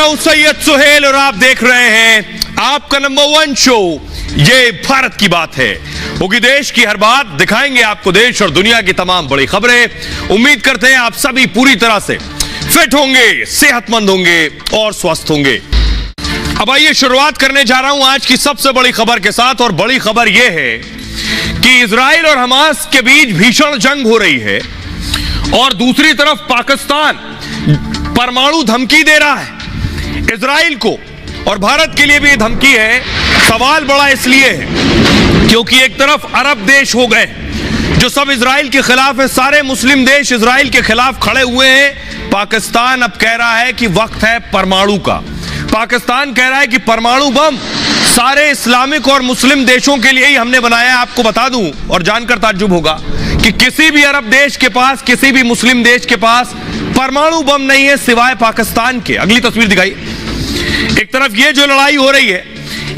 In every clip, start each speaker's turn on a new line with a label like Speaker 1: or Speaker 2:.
Speaker 1: मैं हूं सैयद सुहेल और आप देख रहे हैं आपका नंबर 1 शो ये भारत की बात है। होगी देश की हर बात, दिखाएंगे आपको देश और दुनिया की तमाम बड़ी खबरें। उम्मीद करते हैं आप सभी पूरी तरह से फिट होंगे, सेहतमंद होंगे और स्वस्थ होंगे। अब आइए शुरुआत करने जा रहा हूं आज की सबसे बड़ी खबर के साथ, और बड़ी खबर यह है कि इजराइल और हमास के बीच भीषण जंग हो रही है और दूसरी तरफ पाकिस्तान परमाणु धमकी दे रहा है इजराइल को, और भारत के लिए भी धमकी है। सवाल बड़ा इसलिए है क्योंकि एक तरफ अरब देश हो गए जो सब इजराइल के खिलाफ है, सारे मुस्लिम देश इजराइल के खिलाफ खड़े हुए हैं। पाकिस्तान अब कह रहा है कि वक्त है परमाणु का। पाकिस्तान कह रहा है कि परमाणु बम सारे इस्लामिक और मुस्लिम देशों के लिए ही हमने बनाया है। आपको बता दूं और जानकर ताज्जुब होगा कि किसी भी अरब देश के पास, किसी भी मुस्लिम देश के पास परमाणु बम नहीं है सिवाय पाकिस्तान के। अगली तस्वीर दिखाई। एक तरफ ये जो लड़ाई हो रही है,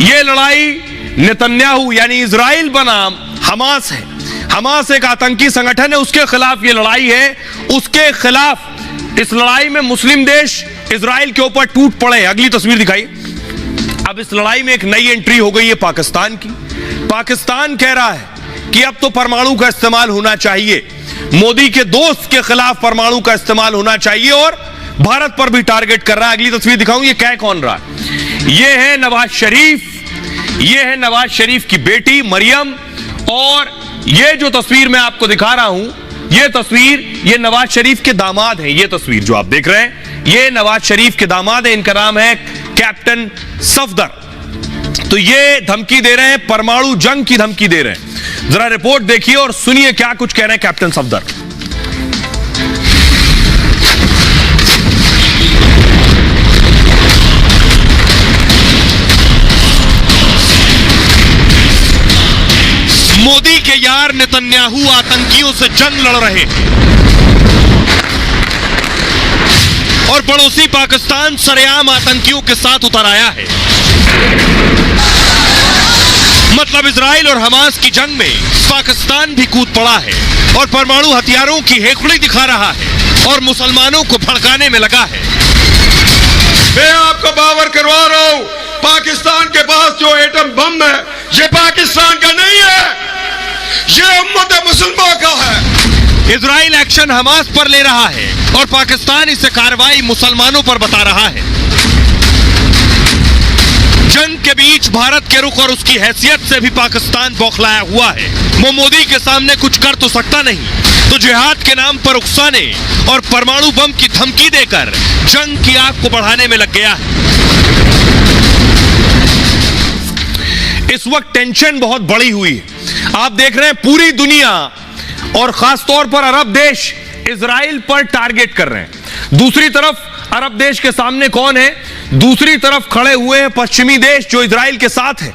Speaker 1: ये लड़ाई नेतन्याहू यानी इजराइल बनाम हमास है। हमास एक आतंकी संगठन है, उसके खिलाफ ये लड़ाई है। उसके खिलाफ इस लड़ाई में मुस्लिम देश इजराइल के ऊपर टूट पड़े। अगली तस्वीर दिखाई। अब इस लड़ाई में एक नई एंट्री हो गई है पाकिस्तान की। पाकिस्तान कह रहा है कि अब तो परमाणु का इस्तेमाल होना चाहिए, मोदी के दोस्त के खिलाफ परमाणु का इस्तेमाल होना चाहिए, और भारत पर भी टारगेट कर रहा है। अगली तस्वीर दिखाऊं, ये कह कौन रहा है? ये है नवाज शरीफ, ये है नवाज शरीफ की बेटी मरियम, और ये जो तस्वीर मैं आपको दिखा रहा हूं, ये तस्वीर ये नवाज शरीफ के दामाद हैं। ये तस्वीर जो आप देख रहे हैं ये नवाज शरीफ के दामाद हैं, इनका नाम है कैप्टन सफदर। तो ये धमकी दे रहे हैं, परमाणु जंग की धमकी दे रहे हैं। जरा रिपोर्ट देखिए और सुनिए क्या कुछ कह रहे हैं कैप्टन सफदर। मोदी के यार नेतन्याहू आतंकियों से जंग लड़ रहे हैं और पड़ोसी पाकिस्तान सरेआम आतंकियों के साथ उतर आया है। मतलब इजराइल और हमास की जंग में पाकिस्तान भी कूद पड़ा है और परमाणु हथियारों की हेखुड़ी दिखा रहा है और मुसलमानों को भड़काने में लगा है।
Speaker 2: मैं आपको बावर करवा रहा हूं, पाकिस्तान के पास जो एटम बम है ये पाकिस्तान का नहीं है, ये उम्मत मुसलमान का है।
Speaker 1: इजराइल एक्शन हमास पर ले रहा है और पाकिस्तान इसे कार्रवाई मुसलमानों पर बता रहा है। जंग के बीच भारत के रुख और उसकी हैसियत से भी पाकिस्तान बौखलाया हुआ है। वो मोदी के सामने कुछ कर तो सकता नहीं, तो जिहाद के नाम पर उकसाने और परमाणु बम की धमकी देकर जंग की आग को बढ़ाने में लग गया है। इस वक्त टेंशन बहुत बड़ी हुई है। आप देख रहे हैं पूरी दुनिया और खासतौर पर अरब देश इजराइल पर टारगेट कर रहे हैं। दूसरी तरफ अरब देश के सामने कौन है? दूसरी तरफ खड़े हुए हैं पश्चिमी देश जो इजराइल के साथ है।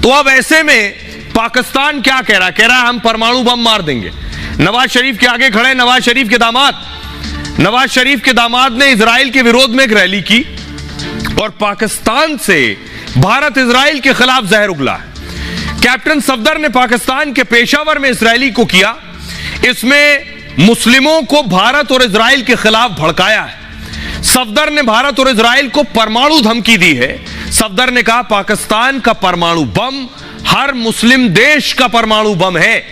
Speaker 1: तो अब ऐसे में पाकिस्तान क्या कह रहा है? कह रहा है हम परमाणु बम मार देंगे। नवाज शरीफ के आगे खड़े नवाज शरीफ के दामाद। नवाज शरीफ के दामाद ने इजराइल के विरोध में एक रैली की और पाकिस्तान से भारत इजराइल के खिलाफ जहर उगला है। कैप्टन सफदर ने पाकिस्तान के पेशावर में इस रैली को किया। इसमें मुस्लिमों को भारत और इजराइल के खिलाफ भड़काया है। सफदर ने भारत और इजराइल को परमाणु धमकी दी है। सफदर ने कहा पाकिस्तान का परमाणु बम हर मुस्लिम देश का परमाणु बम है।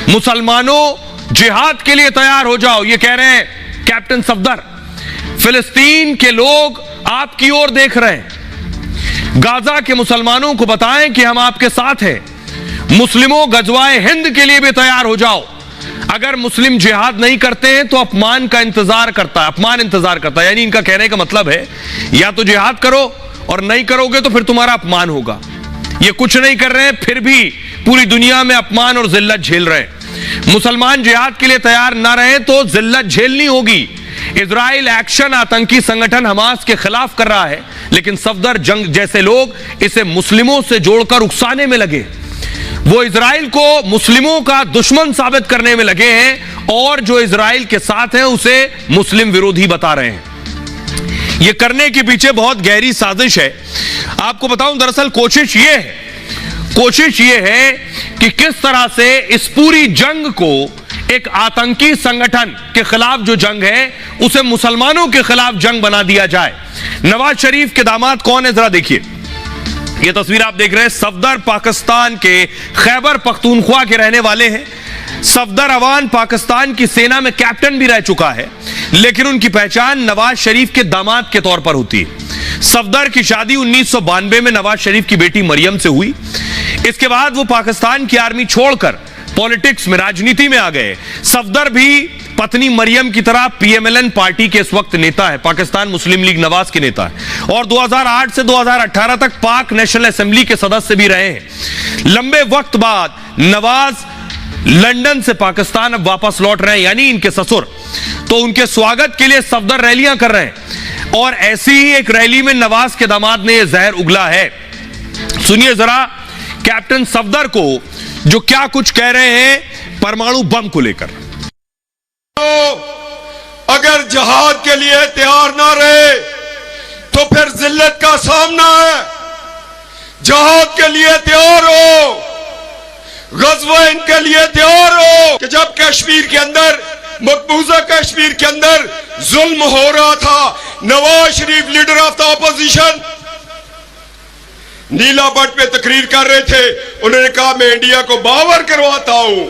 Speaker 1: मुसलमानों जिहाद के लिए तैयार हो जाओ, ये कह रहे हैं कैप्टन सफदर। फिलिस्तीन के लोग आपकी ओर देख रहे हैं। गाजा के मुसलमानों को बताएं कि हम आपके साथ हैं। मुस्लिमों गजवाए हिंद के लिए भी तैयार हो जाओ। अगर मुस्लिम जिहाद नहीं करते हैं तो अपमान का इंतजार करता है, अपमान इंतजार करता है। यानी इनका कहने का मतलब है या तो जिहाद करो और नहीं करोगे तो फिर तुम्हारा अपमान होगा। ये कुछ नहीं कर रहे हैं फिर भी पूरी दुनिया में अपमान और जिल्लत झेल रहे हैं। मुसलमान जिहाद के लिए तैयार ना रहे तो जिल्लत झेलनी होगी। इजराइल एक्शन आतंकी संगठन हमास के खिलाफ कर रहा है, लेकिन सफदर जंग जैसे लोग इसे मुस्लिमों से जोड़कर उकसाने में लगे। वो इजराइल को मुस्लिमों का दुश्मन साबित करने में लगे हैं और जो इजराइल के साथ हैं उसे मुस्लिम विरोधी बता रहे हैं। ये करने के पीछे बहुत गहरी साजिश है। आपको बताऊं, दरअसल कोशिश ये है कि किस तरह से इस पूरी जंग को एक आतंकी संगठन के खिलाफ जो जंग है उसे मुसलमानों के खिलाफ जंग बना दिया जाए। नवाज शरीफ के दामाद कौन है, जरा देखिए। यह तस्वीर आप देख रहे हैं, सफदर पाकिस्तान के खैबर पख्तूनख्वा के रहने वाले हैं। सफदर अवान पाकिस्तान की सेना में कैप्टन भी रह चुका है, लेकिन उनकी पहचान नवाज शरीफ के दामाद के तौर पर होती है। सफदर की शादी 1992 में नवाज शरीफ की बेटी मरियम से हुई। इसके बाद वो पाकिस्तान की आर्मी छोड़कर पॉलिटिक्स में, राजनीति में आ गए। सफदर भी पत्नी मरियम की तरह पीएमएलएन पार्टी के इस वक्त नेता है, पाकिस्तान मुस्लिम लीग नवाज के नेता है, और 2008 से 2018 तक पाक नेशनल असेंबली के सदस्य भी रहे हैं। लंबे वक्त बाद नवाज लंदन से पाकिस्तान अब वापस लौट रहे हैं, यानी इनके ससुर। तो उनके स्वागत के लिए सफदर रैलियां कर रहे हैं, और ऐसी ही एक रैली में नवाज के दामाद ने यह जहर उगला है। सुनिए जरा कैप्टन सफदर को जो क्या कुछ कह रहे हैं परमाणु बम को लेकर।
Speaker 2: तो अगर जहाद के लिए तैयार ना रहे तो फिर जिल्लत का सामना है। जहाद के लिए तैयार हो, गज़वा इनके लिए तैयार हो कि जब कश्मीर के अंदर, मकबूजा कश्मीर के अंदर जुल्म हो रहा था, Nawaz Sharif leader of the opposition Neela Butt पे तकरीर कर रहे थे। उन्होंने कहा मैं इंडिया को बावर करवाता हूं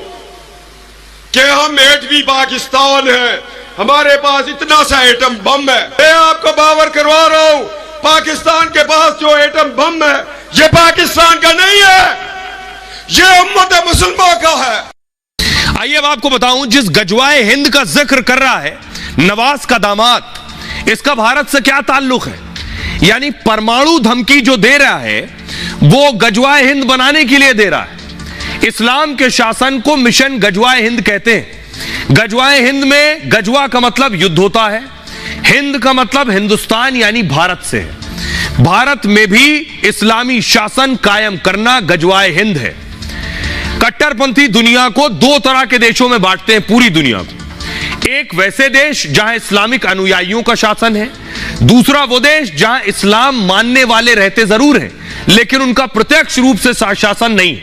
Speaker 2: कि हम एटमी पाकिस्तान है, हमारे पास इतना सा एटम बम है। मैं आपको बावर करवा रहा हूं, पाकिस्तान के पास जो एटम बम है ये पाकिस्तान का नहीं है, ये उम्मत मुसलमान का है।
Speaker 1: आइए अब आपको बताऊं, जिस गजवाए हिंद का जिक्र कर रहा है नवाज का दामाद, इसका भारत से क्या ताल्लुक है? यानी परमाणु धमकी जो दे रहा है वो गजवाए हिंद बनाने के लिए दे रहा है। इस्लाम के शासन को मिशन गजवाए हिंद कहते हैं। गजवाए हिंद में गजवा का मतलब युद्ध होता है, हिंद का मतलब हिंदुस्तान यानी भारत से है। भारत में भी इस्लामी शासन कायम करना गजवाए हिंद है। कट्टरपंथी दुनिया को दो तरह के देशों में बांटते हैं, पूरी दुनिया को। एक वैसे देश जहां इस्लामिक अनुयायियों का शासन है, दूसरा वो देश जहां इस्लाम मानने वाले रहते जरूर हैं लेकिन उनका प्रत्यक्ष रूप से शासन नहीं।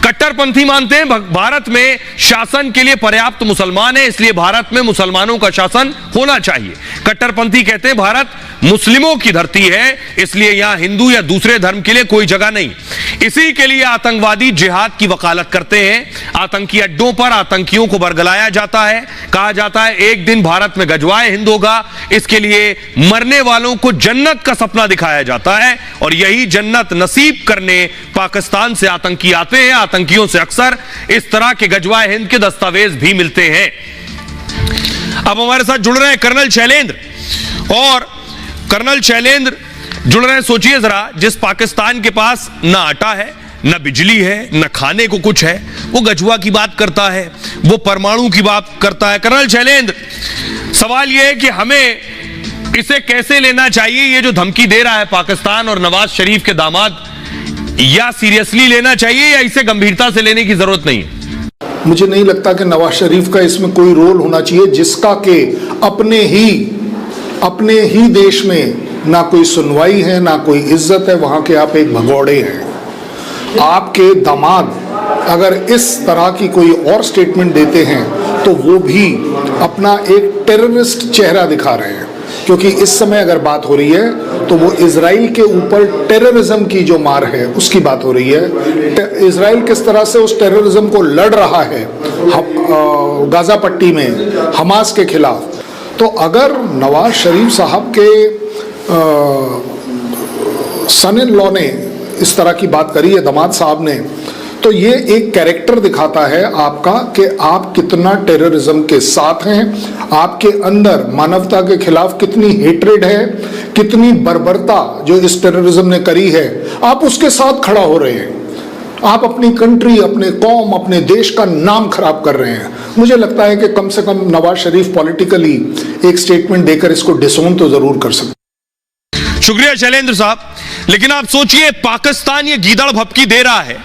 Speaker 1: कट्टरपंथी मानते हैं भारत में शासन के लिए पर्याप्त मुसलमान है, इसलिए भारत में मुसलमानों का शासन होना चाहिए। कट्टरपंथी कहते हैं भारत मुस्लिमों की धरती है, इसलिए यहां हिंदू या दूसरे धर्म के लिए कोई जगह नहीं। इसी के लिए आतंकवादी जिहाद की वकालत करते हैं। आतंकी अड्डों पर आतंकियों को बरगलाया जाता है, कहा जाता है एक दिन भारत में गजवाए हिंद होगा। इसके लिए मरने वालों को जन्नत का सपना दिखाया जाता है, और यही जन्नत नसीब करने पाकिस्तान से आतंकी आते हैं। आतंकियों से अक्सर इस तरह के गजवाए हिंद के दस्तावेज भी मिलते हैं। अब हमारे साथ जुड़ रहे हैं कर्नल शैलेंद्र, और कर्नल शैलेंद्र जुड़ रहे हैं। सोचिए जरा, जिस पाकिस्तान के पास ना आटा है, ना बिजली है, ना खाने को कुछ है, वो गजवा की बात करता है, वो परमाणु की बात करता है। कर्नल शैलेंद्र, सवाल यह है कि हमें इसे कैसे लेना चाहिए, ये जो धमकी दे रहा है पाकिस्तान और नवाज शरीफ के दामाद, या सीरियसली लेना चाहिए या इसे गंभीरता से लेने की जरूरत नहीं है?
Speaker 3: मुझे नहीं लगता कि नवाज शरीफ का इसमें कोई रोल होना चाहिए, जिसका कि अपने ही देश में ना कोई सुनवाई है, ना कोई इज्जत है। वहां के आप एक भगौड़े हैं। आपके दामाद अगर इस तरह की कोई और स्टेटमेंट देते हैं तो वो भी अपना एक टेररिस्ट चेहरा दिखा रहे हैं, क्योंकि इस समय अगर बात हो रही है तो वो इजराइल के ऊपर टेररिज्म की जो मार है उसकी बात हो रही है। इजराइल किस तरह से उस टेररिज्म को लड़ रहा है गाजा पट्टी में हमास के खिलाफ। तो अगर नवाज शरीफ साहब के सन इन लॉ ने इस तरह की बात करी है, दामाद साहब ने, तो ये एक कैरेक्टर दिखाता है आपका कि आप कितना टेररिज्म के साथ हैं, आपके अंदर मानवता के खिलाफ कितनी हेट्रेड है, कितनी बर्बरता जो इस टेररिज्म ने करी है, आप उसके साथ खड़ा हो रहे हैं। आप अपनी कंट्री, अपने कौम, अपने देश का नाम खराब कर रहे हैं। मुझे लगता है कि कम से कम नवाज शरीफ पॉलिटिकली एक स्टेटमेंट देकर इसको डिसोन तो जरूर कर सकते।
Speaker 1: शुक्रिया शैलेंद्र साहब। लेकिन आप सोचिए, पाकिस्तान ये गीदड़ भपकी दे रहा है,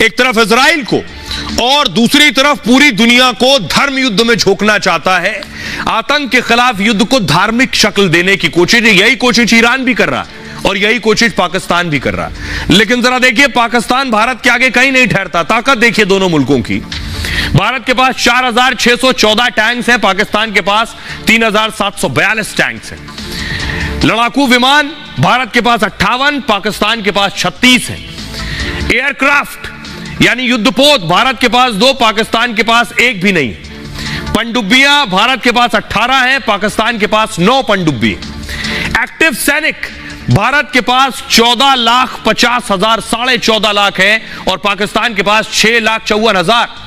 Speaker 1: एक तरफ इजराइल को और दूसरी तरफ पूरी दुनिया को धर्म युद्ध में झोंकना चाहता है। आतंक के खिलाफ युद्ध को धार्मिक शक्ल देने की कोशिश, यही कोशिश ईरान भी कर रहा है और यही कोशिश पाकिस्तान भी कर रहा है। लेकिन जरा देखिए, पाकिस्तान भारत के आगे कहीं नहीं ठहरता। ताकत देखिए दोनों मुल्कों की। भारत के पास 4,614 टैंक्स हैं, पाकिस्तान के पास 3,742 टैंक्स हैं। लड़ाकू विमान भारत के पास 58, पाकिस्तान के पास 36 हैं। एयरक्राफ्ट यानी युद्धपोत भारत के पास 2, पाकिस्तान के पास 1 भी नहीं। पनडुब्बियां भारत के पास 18 हैं, पाकिस्तान के पास 9 पनडुब्बी। एक्टिव सैनिक भारत के पास 14,50,000, 14.5 लाख है और पाकिस्तान के पास 6,54,000।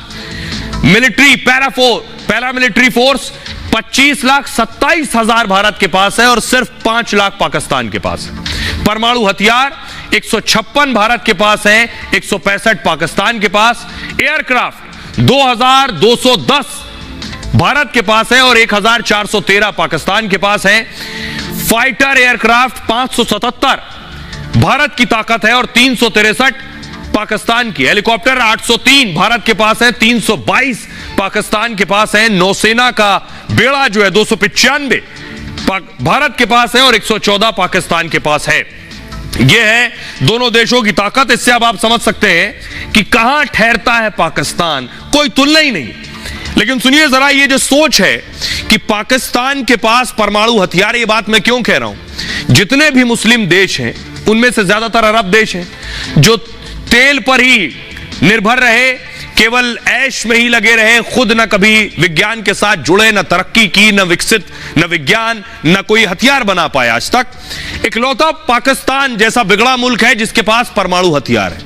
Speaker 1: मिलिट्री पैरामिलिट्री फोर्स 25,27,000 भारत के पास है और सिर्फ 5 लाख पाकिस्तान के पास है। परमाणु हथियार 156 भारत के पास है, 165 पाकिस्तान के पास। एयरक्राफ्ट 2,210 भारत के पास है और 1,413 पाकिस्तान के पास है। फाइटर एयरक्राफ्ट 577 भारत की ताकत है और 363 पाकिस्तान की। हेलीकॉप्टर 803 भारत के पास है, 322 पाकिस्तान के पास है। नौसेना का बेड़ा जो है 295 भारत के पास है और 114 पाकिस्तान के पास है। यह है दोनों देशों की ताकत। इससे अब आप समझ सकते हैं कि कहां ठहरता है पाकिस्तान, कोई तुलना ही नहीं। लेकिन सुनिए जरा, ये जो सोच है कि पाकिस्तान के पास परमाणु हथियार, ये बात मैं क्यों कह रहा हूं, जितने भी मुस्लिम देश हैं उनमें से ज्यादातर अरब देश हैं जो तेल पर ही निर्भर रहे, केवल ऐश में ही लगे रहे, खुद न कभी विज्ञान के साथ जुड़े, न तरक्की की, न विकसित, न विज्ञान, न कोई हथियार बना पाया आज तक। इकलौता पाकिस्तान जैसा बिगड़ा मुल्क है जिसके पास परमाणु हथियार है।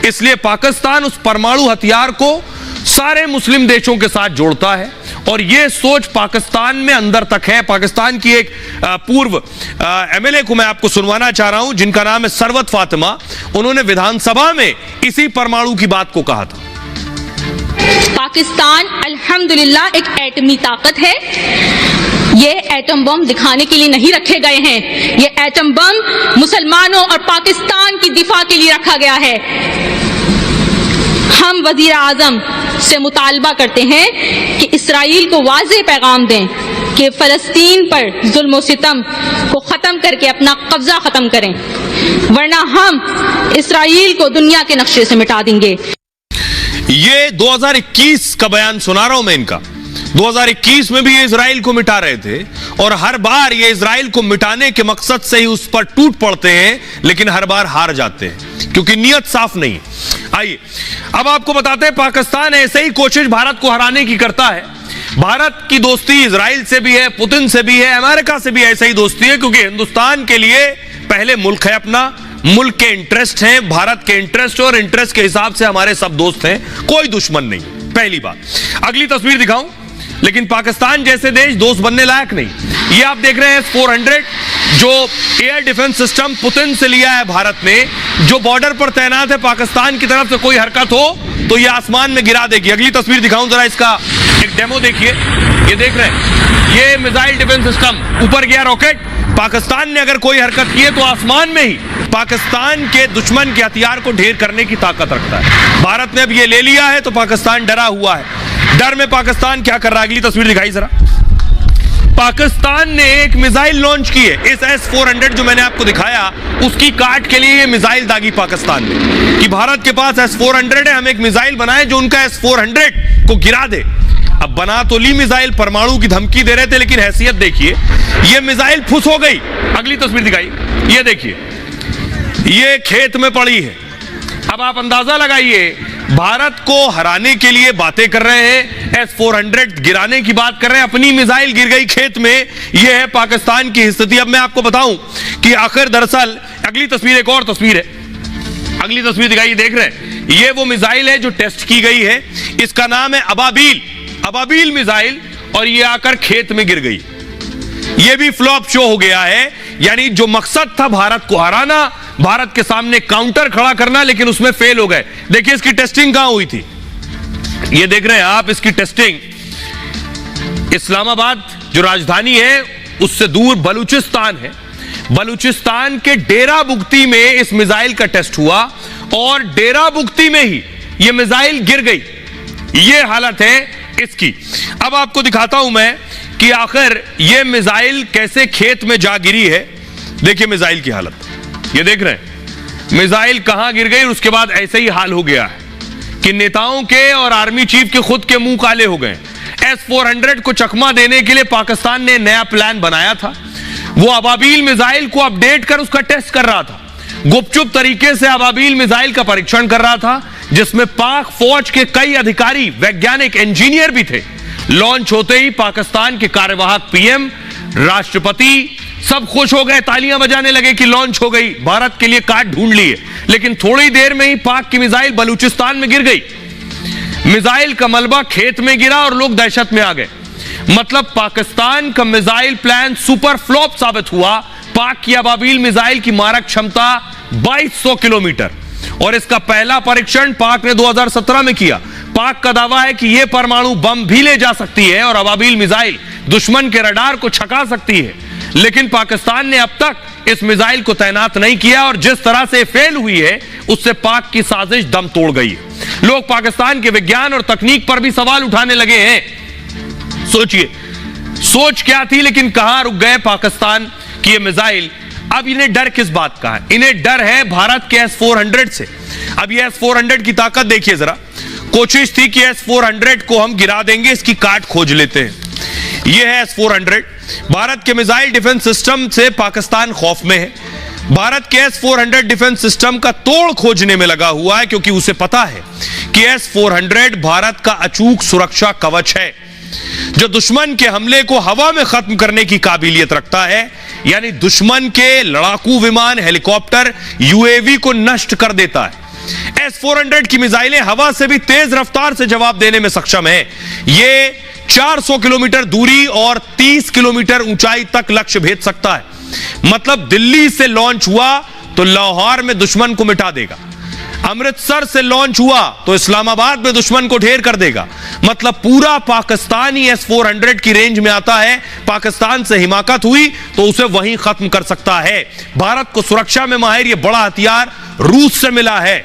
Speaker 1: इसलिए पाकिस्तान उस परमाणु हथियार को सारे मुस्लिम देशों के साथ जोड़ता है और यह सोच पाकिस्तान में अंदर तक है। पाकिस्तान की एक पूर्व एमएलए को मैं आपको सुनवाना चाह रहा हूं जिनका नाम है सरवत फातिमा। उन्होंने विधानसभा में इसी परमाणु की बात को कहा था।
Speaker 4: पाकिस्तान अल्हम्दुलिल्लाह एक एटमी ताकत है। ये एटम बम दिखाने के लिए नहीं रखे गए हैं। ये एटम बम मुसलमानों और पाकिस्तान की दिफा के लिए रखा गया है। हम वजीर आजम से मुतालबा करते हैं कि इसराइल को वाज़ेह पैगाम दें कि फलस्तीन पर जुल्म और सितम को खत्म करके अपना कब्जा खत्म करें, वरना हम इसराइल को दुनिया के नक्शे से मिटा देंगे।
Speaker 1: ये 2021 का बयान सुना रहा हूं मैं इनका। 2021 में भी ये इजराइल को मिटा रहे थे और हर बार ये इजराइल को मिटाने के मकसद से ही उस पर टूट पड़ते हैं, लेकिन हर बार हार जाते हैं क्योंकि नीयत साफ नहीं। आइए अब आपको बताते हैं, पाकिस्तान ऐसे ही कोशिश भारत को हराने की करता है। भारत की दोस्ती इजराइल से भी है, पुतिन से भी है, अमेरिका से भी ऐसे ही दोस्ती है, क्योंकि हिंदुस्तान के लिए पहले मुल्क है अपना, मुल्क के इंटरेस्ट हैं, भारत के इंटरेस्ट और इंटरेस्ट के हिसाब से हमारे सब दोस्त हैं, कोई दुश्मन नहीं। पहली बात। अगली तस्वीर दिखाऊं, लेकिन पाकिस्तान जैसे देश दोस्त बनने लायक नहीं। ये आप देख रहे हैं S-400 जो एयर डिफेंस सिस्टम पुतिन से लिया है भारत ने, जो बॉर्डर पर तैनात है। पाकिस्तान की तरफ से कोई हरकत हो तो ये आसमान में गिरा देगी। अगली तस्वीर दिखाऊं जरा, इसका एक डेमो देखिए। ये देख रहे हैं, ये मिसाइल डिफेंस सिस्टम, ऊपर गया रॉकेट। पाकिस्तान ने अगर कोई हरकत की है तो आसमान में ही पाकिस्तान के दुश्मन के हथियार को ढेर करने की ताकत रखता है। भारत ने अब ये ले लिया है तो पाकिस्तान डरा हुआ है। डर में पाकिस्तान क्या कर रहा है, अगली तस्वीर दिखाई जरा। पाकिस्तान ने एक मिसाइल लॉन्च की है, इस S-400 जो मैंने आपको दिखाया, उसकी काट के लिए ये मिसाइल दागी पाकिस्तान ने कि भारत के पास S-400 है, हम एक मिसाइल बनाए जो उनका S-400 को गिरा दे। अब बना तो ली मिसाइल, परमाणु की धमकी दे रहे थे, लेकिन हैसियत देखिए, ये मिसाइल फुस हो गई। अगली तस्वीर दिखाई, ये देखिए, ये खेत में पड़ी है। अब आप अंदाजा लगाइए, भारत को हराने के लिए बातें कर रहे हैं, S-400 गिराने की बात कर रहे हैं, अपनी मिसाइल गिर गई खेत में। यह है पाकिस्तान की स्थिति। अब मैं आपको बताऊं कि आखिर दरअसल, अगली तस्वीर एक और तस्वीर है, अगली तस्वीर दिखाई, देख रहे हैं, ये वो मिसाइल है जो टेस्ट की गई है। इसका नाम है अबाबील मिसाइल, और ये आकर खेत में गिर गई। ये भी फ्लॉप शो हो गया है। यानी जो मकसद था भारत को हराना, भारत के सामने काउंटर खड़ा करना, लेकिन उसमें फेल हो गए। देखिए इसकी टेस्टिंग कहां हुई थी, ये देख रहे हैं आप। इसकी टेस्टिंग इस्लामाबाद जो राजधानी है उससे दूर बलूचिस्तान है, बलूचिस्तान के डेरा बुगती में इस मिसाइल का टेस्ट हुआ और डेरा बुगती में ही यह मिसाइल गिर गई। यह हालत है इसकी। अब आपको दिखाता हूं मैं कि आखिर यह मिसाइल कैसे खेत में जा गिरी है। देखिए मिसाइल की हालत, ये देख रहे हैं, मिसाइल कहां गिर गई और उसके बाद ऐसे ही हाल हो गया है। कि नेताओं के और आर्मी चीफ के खुद के मुंह काले हो गए। S-400 को चकमा देने के लिए पाकिस्तान ने नया प्लान बनाया था। वो अबाबील मिसाइल को अपडेट कर उसका टेस्ट कर रहा था, गुपचुप तरीके से अबाबील मिसाइल का परीक्षण कर रहा था, जिसमें पाक फौज के कई अधिकारी, वैज्ञानिक, इंजीनियर भी थे। लॉन्च होते ही पाकिस्तान के कार्यवाहक पीएम, राष्ट्रपति सब खुश हो गए, तालियां बजाने लगे कि लॉन्च हो गई, भारत के लिए काट ढूंढ लिए। लेकिन थोड़ी देर में ही पाक की मिसाइल बलूचिस्तान में गिर गई। मिसाइल का मलबा खेत में गिरा और लोग दहशत में आ गए। मतलब पाकिस्तान का मिसाइल प्लान सुपर फ्लॉप साबित हुआ। पाक की अबाबील मिसाइल की मारक क्षमता 2200 किलोमीटर, और इसका पहला परीक्षण पाक ने 2017 में किया। पाक का दावा है कि यह परमाणु बम भी ले जा सकती है और अबाबील मिसाइल दुश्मन के रडार को छका सकती है। लेकिन पाकिस्तान ने अब तक इस मिसाइल को तैनात नहीं किया, और जिस तरह से फेल हुई है उससे पाक की साजिश दम तोड़ गई है। लोग पाकिस्तान के विज्ञान और तकनीक पर भी सवाल उठाने लगे हैं। सोचिए, सोच क्या थी, लेकिन कहां रुक गए पाकिस्तान की ये मिसाइल। अब इन्हें डर किस बात का है? इन्हें डर है भारत के S-400 से। अब ये S-400 की ताकत देखिए जरा। कोशिश थी कि S-400 को हम गिरा देंगे, इसकी काट खोज लेते हैं। यह है S-400। भारत के मिसाइल डिफेंस सिस्टम से पाकिस्तान खौफ में है। भारत के S-400 डिफेंस सिस्टम का तोड़ खोजने में लगा हुआ है, क्योंकि उसे पता है कि S-400 भारत का अचूक सुरक्षा कवच है, जो दुश्मन के हमले को हवा में खत्म करने की काबिलियत रखता है। यानी दुश्मन के लड़ाकू विमान, हेलीकॉप्टर, UAV को नष्ट कर देता है। S-400 की मिसाइलें हवा से भी तेज रफ्तार से जवाब देने में सक्षम है। ये 400 किलोमीटर दूरी और 30 किलोमीटर ऊंचाई तक लक्ष्य भेद सकता है। मतलब दिल्ली से लॉन्च हुआ तो लाहौर में दुश्मन को मिटा देगा, अमृतसर से लॉन्च हुआ तो इस्लामाबाद में दुश्मन को ढेर कर देगा। मतलब पूरा पाकिस्तान ही S-400 की रेंज में आता है। पाकिस्तान से हिमाकत हुई तो उसे वहीं खत्म कर सकता है। भारत को सुरक्षा में माहिर यह बड़ा हथियार रूस से मिला है।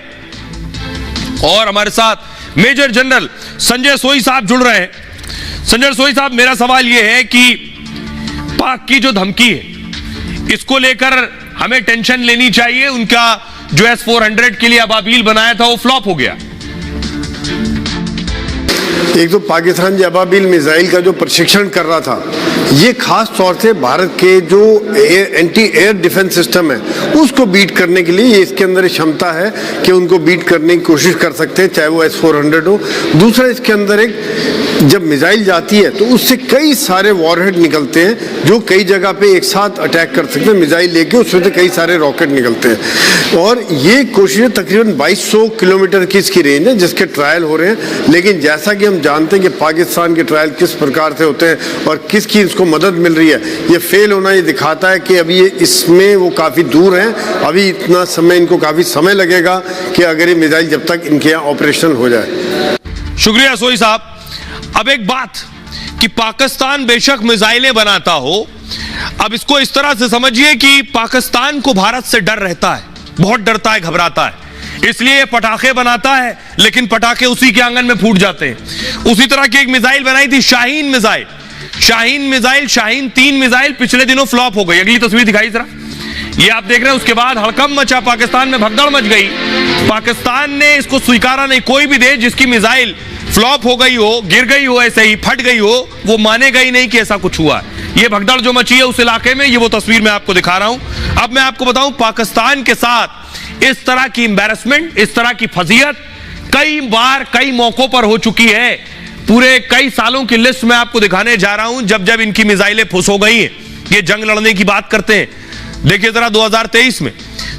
Speaker 1: और हमारे साथ मेजर जनरल संजय सोई साहब जुड़ रहे हैं। संजय सोई साहब, मेरा सवाल यह है कि पाक की जो धमकी है, इसको लेकर हमें टेंशन लेनी चाहिए? उनका जो S-400 के लिए अबाबील बनाया था वो फ्लॉप हो गया।
Speaker 5: एक तो पाकिस्तान जो अबाबील मिसाइल का जो प्रशिक्षण कर रहा था, ये खास तौर से भारत के जो एंटी एयर डिफेंस सिस्टम है उसको बीट करने के लिए ये इसके अंदर क्षमता है कि उनको बीट करने की कोशिश कर सकते हैं, चाहे वो S-400 हो। दूसरा, इसके अंदर एक जब मिसाइल जाती है तो उससे कई सारे वॉरहेड निकलते हैं जो कई जगह पे एक साथ अटैक कर सकते हैं। मिसाइल लेके उसमें से कई सारे रॉकेट निकलते हैं, और ये कोशिश तकरीबन 2200 किलोमीटर की इसकी रेंज है जिसके ट्रायल हो रहे हैं। लेकिन जैसा कि हम जानते हैं कि पाकिस्तान के ट्रायल किस प्रकार से होते हैं और किसकी इसको मदद मिल रही है, ये फेल होना ये दिखाता है कि अभी ये इसमें वो काफ़ी दूर हैं। अभी इतना समय, इनको काफ़ी समय लगेगा कि अगर ये मिसाइल जब तक इनके यहाँ ऑपरेशनल हो जाए।
Speaker 1: शुक्रिया सोई साहब। अब एक बात कि पाकिस्तान बेशक मिसाइलें बनाता हो, अब इसको इस तरह से समझिए कि पाकिस्तान को भारत से डर रहता है, बहुत डरता है, घबराता है, इसलिए पटाखे बनाता है। लेकिन पटाखे उसी के आंगन में फूट जाते हैं। उसी तरह की एक मिसाइल बनाई थी, शाहीन मिसाइल। शाहीन 3 मिसाइल पिछले दिनों फ्लॉप हो गई। अगली तस्वीर दिखाई जरा, ये आप देख रहे हैं। उसके बाद हड़कंप मचा, पाकिस्तान में भगदड़ मच गई। पाकिस्तान ने इसको स्वीकारा नहीं। कोई भी देश जिसकी मिसाइल फ्लॉप हो गई हो, गिर गई हो, ऐसे ही फट गई हो, वो मानेगा ही नहीं कि ऐसा कुछ हुआ। ये भगदड़ जो मची है उस इलाके में, ये वो तस्वीर मैं आपको दिखा रहा हूं। अब मैं आपको बताऊं, पाकिस्तान के साथ इस तरह की एम्बैरेसमेंट, इस तरह की फजीयत कई बार कई मौकों पर हो चुकी है। पूरे कई सालों की लिस्ट में आपको दिखाने जा रहा हूं जब जब इनकी मिसाइलें फुस हो गई हैं। ये जंग लड़ने की बात करते हैं। देखिए जरा, 2023 में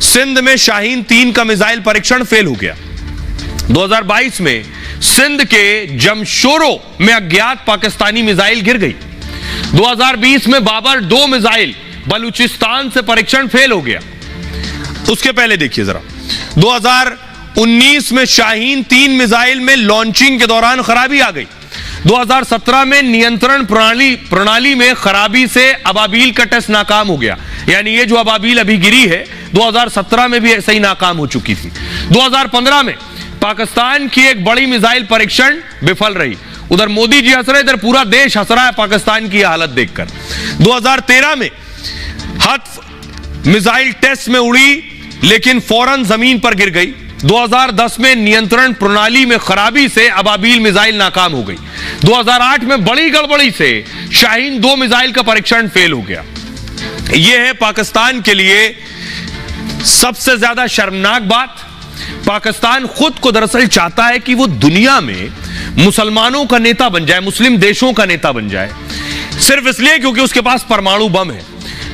Speaker 1: सिंध में शाहीन 3 का मिसाइल परीक्षण फेल हो गया। 2022 में सिंध के जमशोरो में अज्ञात पाकिस्तानी मिसाइल गिर गई। 2020 में बाबर 2 मिसाइल बलूचिस्तान से परीक्षण फेल हो गया। उसके पहले देखिए जरा, 2019 में शाहीन 3 मिसाइल में लॉन्चिंग के दौरान खराबी आ गई। 2017 में नियंत्रण प्रणाली में खराबी से अबाबील का टेस्ट नाकाम हो गया। यानी ये जो अबाबील अभी गिरी है 2017 में भी ऐसे ही नाकाम हो चुकी थी। 2015 में पाकिस्तान की एक बड़ी मिसाइल परीक्षण विफल रही। उधर मोदी जी हंस रहे, इधर पूरा देश हंस रहा है पाकिस्तान की हालत देखकर। 2013 में हत्फ मिसाइल टेस्ट में उड़ी लेकिन फौरन जमीन पर गिर गई। 2010 में नियंत्रण प्रणाली में खराबी से अबाबील मिसाइल नाकाम हो गई। 2008 में बड़ी गड़बड़ी से शाहीन 2 मिसाइल का परीक्षण फेल हो गया। यह है पाकिस्तान के लिए सबसे ज्यादा शर्मनाक बात। पाकिस्तान खुद को दरअसल चाहता है कि वो दुनिया में मुसलमानों का नेता बन जाए, मुस्लिम देशों का नेता बन जाए, सिर्फ इसलिए क्योंकि उसके पास परमाणु बम है।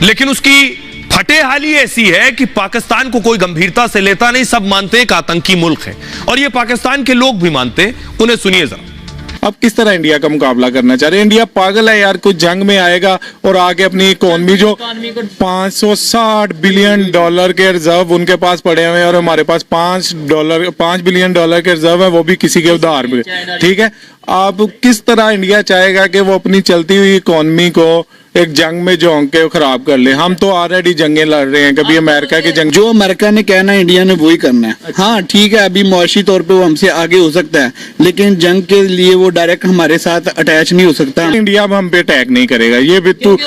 Speaker 1: लेकिन उसकी फटेहाली ऐसी है कि पाकिस्तान को कोई गंभीरता से लेता नहीं। सब मानते हैं कि आतंकी मुल्क है, और ये पाकिस्तान के लोग भी मानते हैं। उन्हें सुनिए जरा।
Speaker 6: अब किस तरह इंडिया का मुकाबला करना चाह रहे हैं? इंडिया पागल है यार, कोई जंग में आएगा और आके अपनी इकोनॉमी जो 560 बिलियन डॉलर के रिजर्व उनके पास पड़े हुए हैं और हमारे पास 5 बिलियन डॉलर के रिजर्व है, वो भी किसी के उधार में। ठीक है, अब किस तरह इंडिया चाहेगा कि वो अपनी चलती हुई इकोनॉमी को एक जंग में झोंक के खराब कर ले? हम तो ऑलरेडी जंगें लड़ रहे हैं, कभी अमेरिका की जंग।
Speaker 7: जो अमेरिका ने कहना है इंडिया ने वही करना है। हाँ ठीक है, अभी मुआशी तौर पे वो हमसे आगे हो सकता है, लेकिन जंग के लिए वो डायरेक्ट हमारे साथ अटैच नहीं हो सकता।
Speaker 6: इंडिया अब हम पे अटैक नहीं करेगा, ये बिट्टू।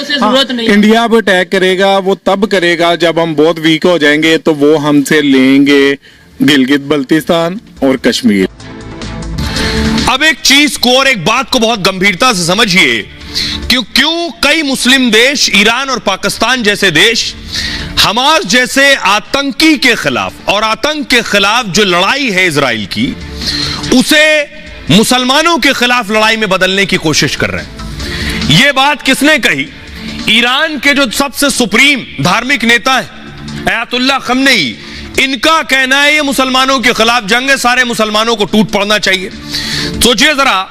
Speaker 6: इंडिया अब अटैक करेगा वो तब करेगा जब हम बहुत वीक हो जाएंगे, तो वो हमसे लेंगे गिलगित बल्तिस्तान और कश्मीर।
Speaker 1: अब एक चीज को और एक बात को बहुत गंभीरता से समझिए कि क्यों कई मुस्लिम देश, ईरान और पाकिस्तान जैसे देश, हमास जैसे आतंकी के खिलाफ और आतंक के खिलाफ जो लड़ाई है इजराइल की, उसे मुसलमानों के खिलाफ लड़ाई में बदलने की कोशिश कर रहे हैं। यह बात किसने कही? ईरान के जो सबसे सुप्रीम धार्मिक नेता है अयातुल्लाह खमनेई, इनका कहना है ये मुसलमानों के खिलाफ जंग है, सारे मुसलमानों को टूट पड़ना चाहिए। सोचिए जरा,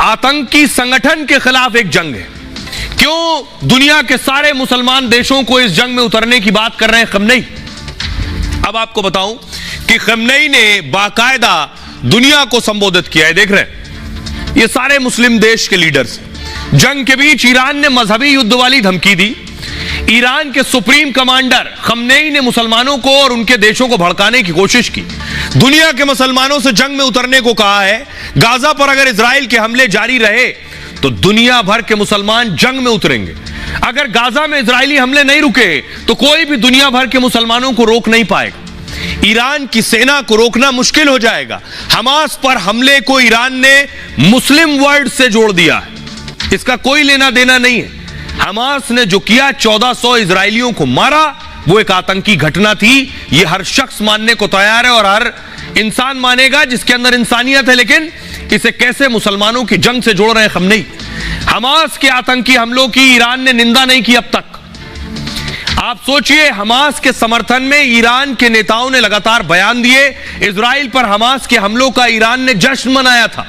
Speaker 1: आतंकी संगठन के खिलाफ एक जंग है, क्यों दुनिया के सारे मुसलमान देशों को इस जंग में उतरने की बात कर रहे हैं खमनेई? अब आपको बताऊं कि खमनेई ने बाकायदा दुनिया को संबोधित किया है। देख रहे हैं, ये सारे मुस्लिम देश के लीडर्स। जंग के बीच ईरान ने मजहबी युद्ध वाली धमकी दी। ईरान के सुप्रीम कमांडर खमनेई ने मुसलमानों को और उनके देशों को भड़काने की कोशिश की। दुनिया के मुसलमानों से जंग में उतरने को कहा है। गाजा पर अगर इजराइल के हमले जारी रहे तो दुनिया भर के मुसलमान जंग में उतरेंगे। अगर गाजा में इजरायली हमले नहीं रुके तो कोई भी दुनिया भर के मुसलमानों को रोक नहीं पाएगा। ईरान की सेना को रोकना मुश्किल हो जाएगा। हमास पर हमले को ईरान ने मुस्लिम वर्ल्ड से जोड़ दिया है, इसका कोई लेना देना नहीं है। हमास ने जो किया, 1400 इजरायलियों को मारा, वो एक आतंकी घटना थी। ये हर शख्स मानने को तैयार है और हर इंसान मानेगा जिसके अंदर इंसानियत है। लेकिन इसे कैसे मुसलमानों की जंग से जोड़ रहे हैं खमनेई? हमास के आतंकी हमलों की ईरान ने निंदा नहीं की अब तक। आप सोचिए, हमास के समर्थन में ईरान के नेताओं ने लगातार बयान दिए। इजराइल पर हमास के हमलों का ईरान ने जश्न मनाया था।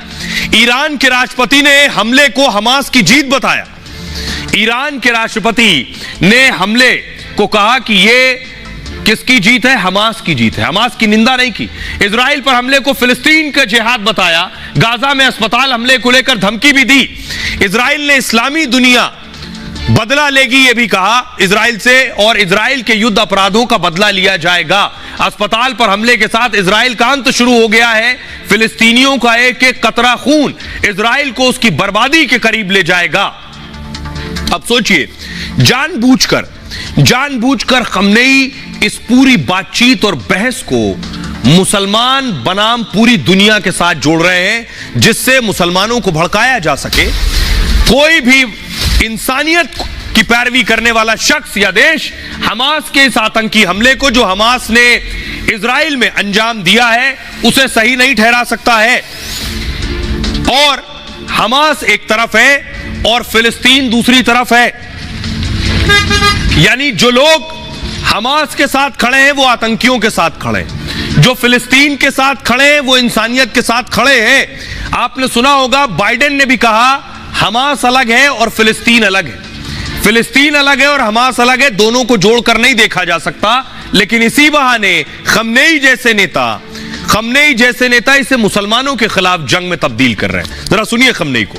Speaker 1: ईरान के राष्ट्रपति ने हमले को हमास की जीत बताया। ईरान के राष्ट्रपति ने हमले को कहा कि ये किसकी जीत है? हमास की जीत है। हमास की निंदा नहीं की। इजराइल पर हमले को फिलिस्तीन का जिहाद बताया। गाजा में अस्पताल हमले को लेकर धमकी भी दी। इजराइल ने इस्लामी दुनिया बदला लेगी ये भी कहा इजराइल से, और इजराइल के युद्ध अपराधों का बदला लिया जाएगा। अस्पताल पर हमले के साथ इजराइल का अंत शुरू हो गया है। फिलिस्तीनियों का एक एक कतरा खून इजराइल को उसकी बर्बादी के करीब ले जाएगा। अब सोचिए, जानबूझकर खमनेई इस पूरी बातचीत और बहस को मुसलमान बनाम पूरी दुनिया के साथ जोड़ रहे हैं, जिससे मुसलमानों को भड़काया जा सके। कोई भी इंसानियत की पैरवी करने वाला शख्स या देश हमास के इस आतंकी हमले को, जो हमास ने इजराइल में अंजाम दिया है, उसे सही नहीं ठहरा सकता है। और हमास एक तरफ है और फिलिस्तीन दूसरी तरफ है। यानी जो लोग हमास के साथ खड़े हैं वो आतंकियों के साथ खड़े हैं, जो फिलिस्तीन के साथ खड़े हैं वो इंसानियत के साथ खड़े हैं। आपने सुना होगा, बाइडेन ने भी कहा हमास अलग है और फिलिस्तीन अलग है। फिलिस्तीन अलग है और हमास अलग है, दोनों को जोड़कर नहीं देखा जा सकता। लेकिन इसी बहाने खमनेई जैसे नेता इसे मुसलमानों के खिलाफ जंग में तब्दील कर रहे हैं। जरा सुनिए खमनेई को।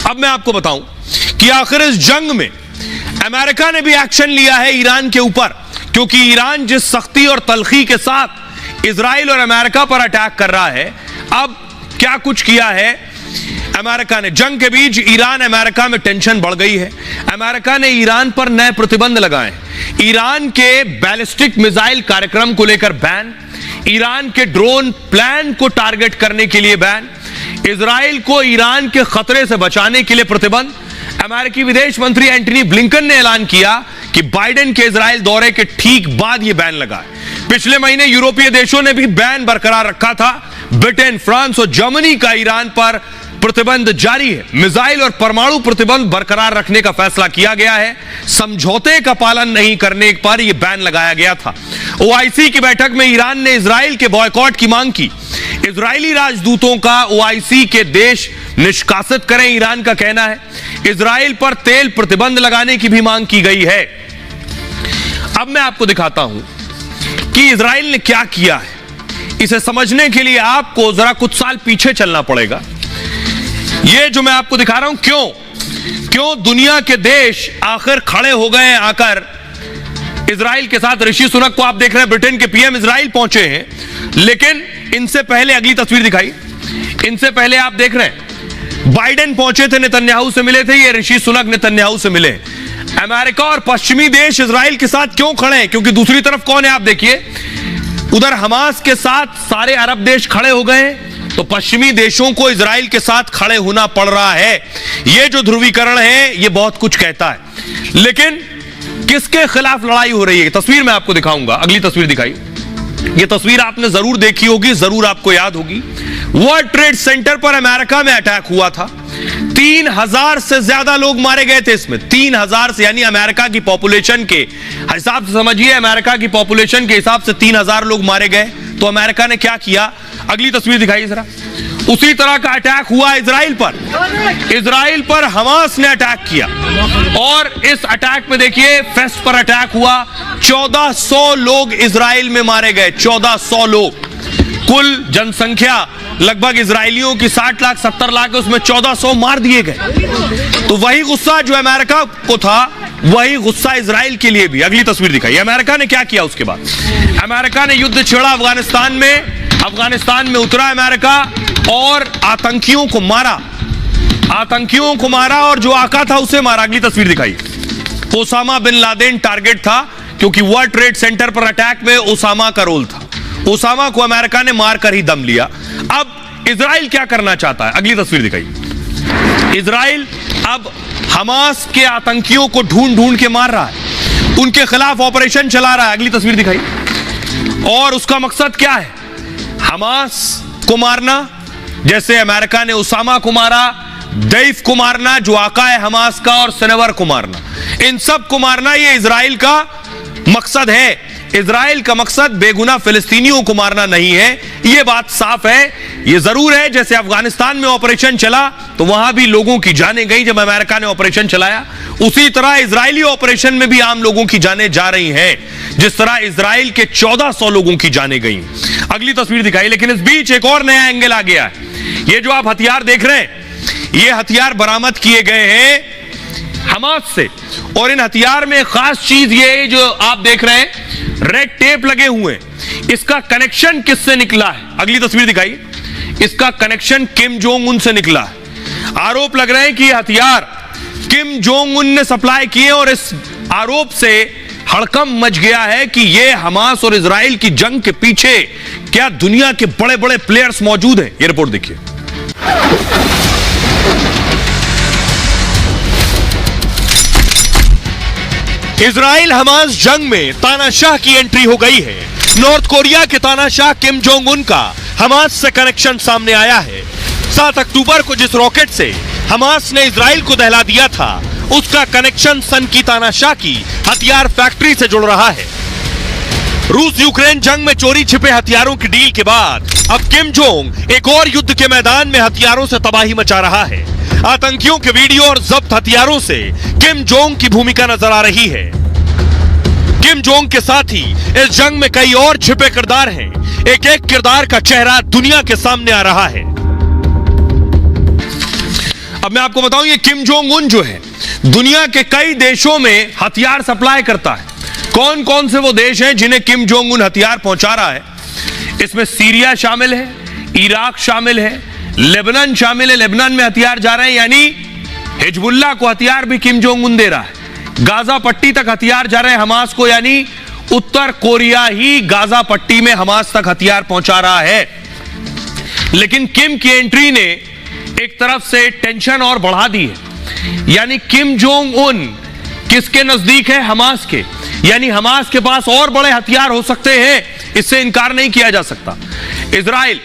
Speaker 1: अब मैं आपको बताऊं कि आखिर इस जंग में अमेरिका ने भी एक्शन लिया है ईरान के ऊपर, क्योंकि ईरान जिस सख्ती और तलखी के साथ इजराइल और अमेरिका पर अटैक कर रहा है। अब क्या कुछ किया है अमेरिका ने? जंग के बीच ईरान अमेरिका में टेंशन बढ़ गई है। अमेरिका ने ईरान पर नए प्रतिबंध लगाए। ईरान के बैलिस्टिक मिसाइल कार्यक्रम को लेकर बैन, ईरान के ड्रोन प्लान को टारगेट करने के लिए बैन, इजराइल को ईरान के खतरे से बचाने के लिए प्रतिबंध। अमेरिकी विदेश मंत्री एंटनी ब्लिंकन ने ऐलान किया कि बाइडेन के इजराइल दौरे के ठीक बाद यह बैन लगा है। पिछले महीने यूरोपीय देशों ने भी बैन बरकरार रखा था। ब्रिटेन, फ्रांस और जर्मनी का ईरान पर प्रतिबंध जारी है। मिसाइल और परमाणु प्रतिबंध बरकरार रखने का फैसला किया गया है। समझौते का पालन नहीं करने पर यह बैन लगाया गया था। ओआईसी की बैठक में ईरान ने इजराइल के बॉयकॉट की मांग की। इजरायली राजदूतों का ओआईसी के देश निष्कासित करें, ईरान का कहना है। इजराइल पर तेल प्रतिबंध लगाने की भी मांग की गई है। अब मैं आपको दिखाता हूं कि इजराइल ने क्या किया है। इसे समझने के लिए आपको जरा कुछ साल पीछे चलना पड़ेगा। ये जो मैं आपको दिखा रहा हूं, क्यों दुनिया के देश आखिर खड़े हो गए हैं आकर इजराइल के साथ। ऋषि सुनक को आप देख रहे हैं, ब्रिटेन के पीएम इजराइल पहुंचे हैं, लेकिन इनसे पहले अगली तस्वीर दिखाई, इनसे पहले आप देख रहे हैं बाइडेन पहुंचे थे, नेतन्याहू से मिले थे। ये ऋषि सुनक नेतन्याहू से मिले। अमेरिका और पश्चिमी देश इजराइल के साथ क्यों खड़े हैं? क्योंकि दूसरी तरफ कौन है आप देखिए, उधर हमास के साथ सारे अरब देश खड़े हो गए, तो पश्चिमी देशों को इजराइल के साथ खड़े होना पड़ रहा है। यह जो ध्रुवीकरण है यह बहुत कुछ कहता है, लेकिन किसके खिलाफ लड़ाई हो रही है? तस्वीर मैं आपको दिखाऊंगा, अगली तस्वीर दिखाई। यह तस्वीर आपने जरूर देखी होगी, जरूर आपको याद होगी। वर्ल्ड ट्रेड सेंटर पर अमेरिका में अटैक हुआ था। 3000 से ज्यादा लोग मारे गए थे इसमें। 3000 से, यानी अमेरिका की पॉपुलेशन के हिसाब से समझिए, अमेरिका की पॉपुलेशन के हिसाब से 3000 लोग मारे गए। तो अमेरिका ने क्या किया? अगली तस्वीर दिखाइए जरा। उसी तरह का अटैक हुआ इजराइल पर। इजराइल पर हमास ने अटैक किया और इस अटैक में देखिए, फेस्ट पर अटैक हुआ। 1400 लोग इजराइल में मारे गए। 1400 लोग। कुल जनसंख्या लगभग इजरायलियों की 60 लाख 70 लाख है, उसमें 1400 मार दिए गए। तो वही गुस्सा जो अमेरिका को था, वही गुस्सा इजराइल के लिए भी। अगली तस्वीर दिखाई। अमेरिका ने क्या किया उसके बाद? अमेरिका ने युद्ध छेड़ा अफगानिस्तान में। अफगानिस्तान में उतरा अमेरिका और आतंकियों को मारा। आतंकियों को मारा और जो आका था उसे मारा। अगली तस्वीर दिखाई। ओसामा बिन लादेन टारगेट था, क्योंकि वर्ल्ड ट्रेड सेंटर पर अटैक में ओसामा का रोल था। ओसामा को अमेरिका ने मारकर ही दम लिया। अब इजराइल क्या करना चाहता है? अगली तस्वीर दिखाई। इजराइल अब हमास के आतंकियों को ढूंढ ढूंढ के मार रहा है, उनके खिलाफ ऑपरेशन चला रहा है। अगली तस्वीर दिखाई। और उसका मकसद क्या है? हमास को मारना, जैसे अमेरिका ने ओसामा को मारा, दैफ को मारना जो आका है हमास का, और सनेवर को मारना। इन सब को मारना ये इजराइल का मकसद है। इजराइल का मकसद बेगुनाह फिलिस्तीनियों को मारना नहीं है, यह बात साफ है। यह जरूर है, जैसे अफगानिस्तान में ऑपरेशन चला तो वहां भी लोगों की जानें गई जब अमेरिका ने ऑपरेशन चलाया, उसी तरह इजरायली ऑपरेशन में भी आम लोगों की जानें जा रही हैं, जिस तरह इजराइल के 1400 लोगों की जानें गई। अगली तस्वीर दिखाई। लेकिन इस बीच एक और नया एंगल आ गया है। ये जो आप हथियार देख रहे हैं, ये हथियार बरामद किए गए हैं हमास से, और इन हथियार में खास चीज ये जो आप देख रहे हैं, रेड टेप लगे हुए हैं। इसका कनेक्शन किससे निकला है? अगली तस्वीर दिखाई। इसका कनेक्शन किम जोंग उन से निकला है। आरोप लग रहे हैं कि ये हथियार किम जोंग उन ने सप्लाई किए, और इस आरोप से हड़कंप मच गया है कि ये हमास और इजराइल की जंग के पीछे क्या दुनिया के बड़े बड़े प्लेयर्स मौजूद हैं। ये रिपोर्ट देखिए। इजराइल हमास जंग में तानाशाह की एंट्री हो गई है। नॉर्थ कोरिया के तानाशाह किम जोंग उन का हमास से कनेक्शन सामने आया है। 7 अक्टूबर को जिस रॉकेट से हमास ने इजराइल को दहला दिया था, उसका कनेक्शन सन की तानाशाह की हथियार फैक्ट्री से जुड़ रहा है। रूस यूक्रेन जंग में चोरी छिपे हथियारों की डील के बाद अब किम जोंग एक और युद्ध के मैदान में हथियारों से तबाही मचा रहा है। आतंकियों के वीडियो और जब्त हथियारों से किम जोंग की भूमिका नजर आ रही है। किम जोंग के साथ ही इस जंग में कई और छिपे किरदार हैं। एक एक किरदार का चेहरा दुनिया के सामने आ रहा है। अब मैं आपको बताऊं, ये किम जोंग उन जो है दुनिया के कई देशों में हथियार सप्लाई करता है। कौन कौन से वो देश हैं जिन्हें किम जोंग उन हथियार पहुंचा रहा है, इसमें सीरिया शामिल है, इराक शामिल है, लेबनान शामिल है। लेबनान में हथियार जा रहे हैं, यानी हिजबुल्लाह को हथियार भी किम जोंग उन दे रहा है। गाजा पट्टी तक हथियार जा रहे हैं हमास को, यानी उत्तर कोरिया ही गाजा पट्टी में हमास तक हथियार पहुंचा रहा है। लेकिन किम की एंट्री ने एक तरफ से टेंशन और बढ़ा दी है, यानी किम जोंग उन किसके नजदीक है? हमास के, यानी हमास के पास और बड़े हथियार हो सकते हैं, इससे इनकार नहीं किया जा सकता। इजराइल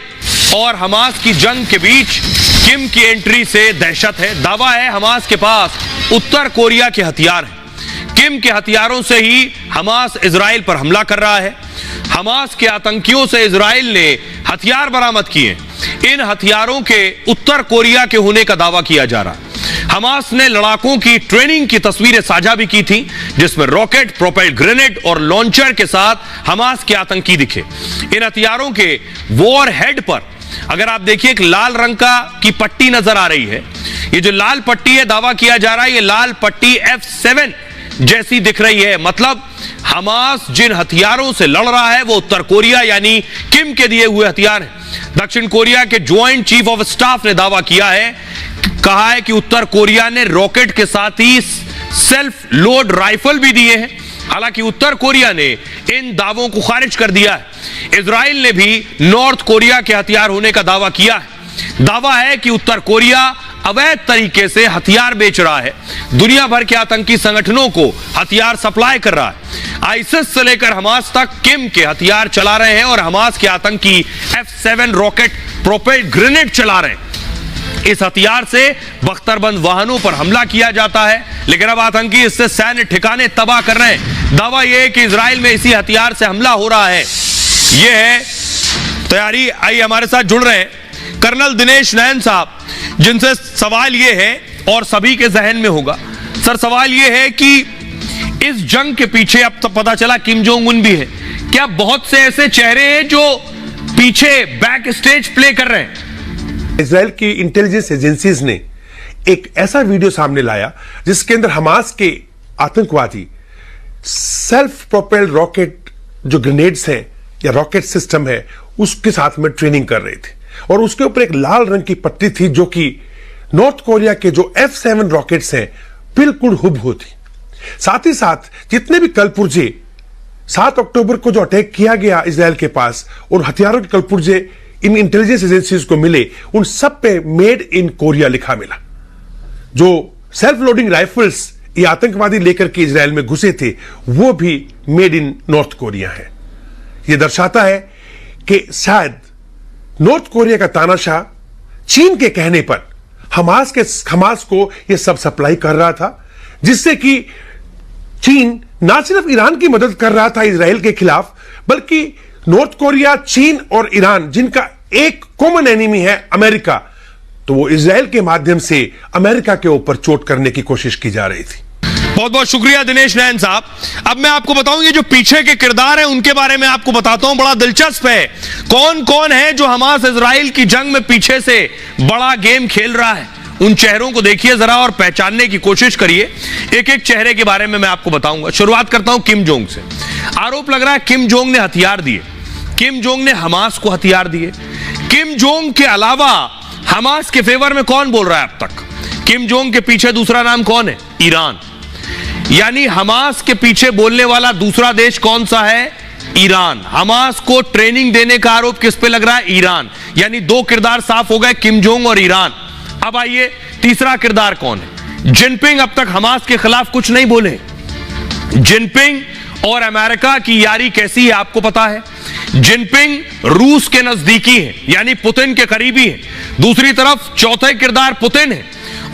Speaker 1: और हमास की जंग के बीच किम की एंट्री से दहशत है। दावा है हमास के पास उत्तर कोरिया के हथियार हैं। किम के हथियारों से ही हमास इजराइल पर हमला कर रहा है। हमास के आतंकियों से इजराइल ने हथियार बरामद किए। इन हथियारों के उत्तर कोरिया के होने का दावा किया जा रहा है। हमास ने लड़ाकों की ट्रेनिंग की तस्वीरें साझा भी की थी, जिसमें रॉकेट, प्रोपेल्ड ग्रेनेड और लॉन्चर के साथ हमास के आतंकी दिखे। इन हथियारों के वॉर हेड पर अगर आप देखिए एक लाल रंग की पट्टी नजर आ रही है। ये जो लाल पट्टी है, दावा किया जा रहा है ये लाल पट्टी F7 जैसी दिख रही है। मतलब हमास जिन हथियारों से लड़ रहा है वो उत्तर कोरिया यानी किम के दिए हुए हथियार हैं। दक्षिण कोरिया के ज्वाइंट चीफ ऑफ स्टाफ ने दावा किया है, कहा है कि उत्तर कोरिया ने रॉकेट के साथ ही सेल्फ लोड राइफल भी दिए हैं। हालांकि उत्तर कोरिया ने इन दावों को खारिज कर दिया है। इजराइल ने भी नॉर्थ कोरिया के हथियार होने का दावा किया है। दावा है कि उत्तर कोरिया अवैध तरीके से हथियार बेच रहा है, दुनिया भर के आतंकी संगठनों को हथियार सप्लाई कर रहा है। आईसिस से लेकर हमास तक किम के हथियार चला रहे हैं और हमास के आतंकी F7 रॉकेट, प्रोपेल्ड ग्रेनेड चला रहे हैं। इस हथियार से बख्तरबंद वाहनों पर हमला किया जाता है, लेकिन अब आतंकी इससे सैन्य ठिकाने तबाह कर रहे हैं। दावा यह है कि इजराइल में इसी हथियार से हमला हो रहा है। यह है तैयारी। आइए हमारे साथ जुड़ रहे हैं कर्नल दिनेश नयन साहब, जिनसे सवाल यह है और सभी के जहन में होगा। सर, सवाल यह है कि इस जंग के पीछे अब तो पता चला किम जोंग उन भी है, क्या बहुत से ऐसे चेहरे हैं जो पीछे बैक स्टेज प्ले कर रहे हैं?
Speaker 8: इजराइल की इंटेलिजेंस एजेंसीज ने एक ऐसा वीडियो सामने लाया जिसके अंदर हमास के आतंकवादी सेल्फ प्रोपेल्ड रॉकेट जो ग्रेनेड्स हैं या रॉकेट सिस्टम है उसके साथ में ट्रेनिंग कर रहे थे, और उसके ऊपर एक लाल रंग की पट्टी थी जो कि नॉर्थ कोरिया के जो F7 रॉकेट्स हैं बिल्कुल हुबहू थी। साथ ही साथ जितने भी कलपुर्जे 7 अक्टूबर को जो अटैक किया गया इजराइल के पास, उन हथियारों के कलपुर्जे इन इंटेलिजेंस एजेंसीज को मिले, उन सब पे मेड इन कोरिया लिखा मिला। जो सेल्फ लोडिंग राइफल्स ये आतंकवादी लेकर के इजराइल में घुसे थे वो भी मेड इन नॉर्थ कोरिया है। यह दर्शाता है कि शायद नॉर्थ कोरिया का तानाशाह चीन के कहने पर हमास को यह सब सप्लाई कर रहा था, जिससे कि चीन ना सिर्फ ईरान की मदद कर रहा था इजराइल के खिलाफ, बल्कि नॉर्थ कोरिया, चीन और ईरान जिनका एक कॉमन एनिमी है अमेरिका, तो वो इजराइल के माध्यम से अमेरिका के ऊपर चोट करने की कोशिश की जा रही थी।
Speaker 1: बहुत बहुत शुक्रिया दिनेश नयन साहब। अब मैं आपको बताऊं ये जो पीछे के किरदार हैं उनके बारे में आपको बताता हूं, बड़ा दिलचस्प है। कौन कौन है जो हमास इजराइल की जंग में पीछे से बड़ा गेम खेल रहा है, उन चेहरों को देखिए जरा और पहचानने की कोशिश करिए। एक एक चेहरे के बारे में मैं आपको बताऊंगा। शुरुआत करता हूं किम जोंग से। आरोप लग रहा है किम जोंग ने हथियार दिए, किम जोंग ने हमास को हथियार दिए। किम जोंग के अलावा हमास के फेवर में कौन बोल रहा है अब तक? किम जोंग के पीछे दूसरा नाम कौन है? ईरान। यानी हमास के पीछे बोलने वाला दूसरा देश कौन सा है? ईरान। हमास को ट्रेनिंग देने का आरोप किस पे लग रहा है? ईरान। यानी दो किरदार साफ हो गए, किम जोंग और ईरान। अब आइए तीसरा किरदार कौन है? जिनपिंग अब तक हमास के खिलाफ कुछ नहीं बोले। जिनपिंग और अमेरिका की यारी कैसी है आपको पता है। जिनपिंग रूस के नजदीकी है, यानी पुतिन के करीबी है। दूसरी तरफ चौथे किरदार पुतिन है,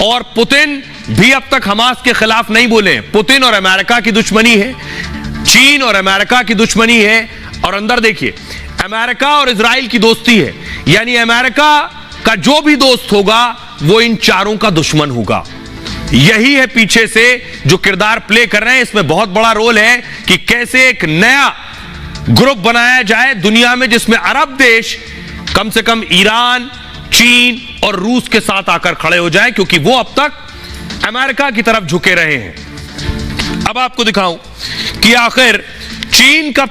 Speaker 1: और पुतिन भी अब तक हमास के खिलाफ नहीं बोले हैं। पुतिन और अमेरिका की दुश्मनी है, चीन और अमेरिका की दुश्मनी है, और अंदर देखिए अमेरिका और इजराइल की दोस्ती है। यानी अमेरिका का जो भी दोस्त होगा वो इन चारों का दुश्मन होगा। यही है पीछे से जो किरदार प्ले कर रहे हैं। इसमें बहुत बड़ा रोल है कि कैसे एक नया ग्रुप बनाया जाए दुनिया में, जिसमें अरब देश कम से कम ईरान, चीन और रूस के साथ आकर खड़े हो जाएं, क्योंकि वो अब तक अमेरिका की तरफ झुके रहे हैं। अब आपको दिखाऊं कि आखिर चीन का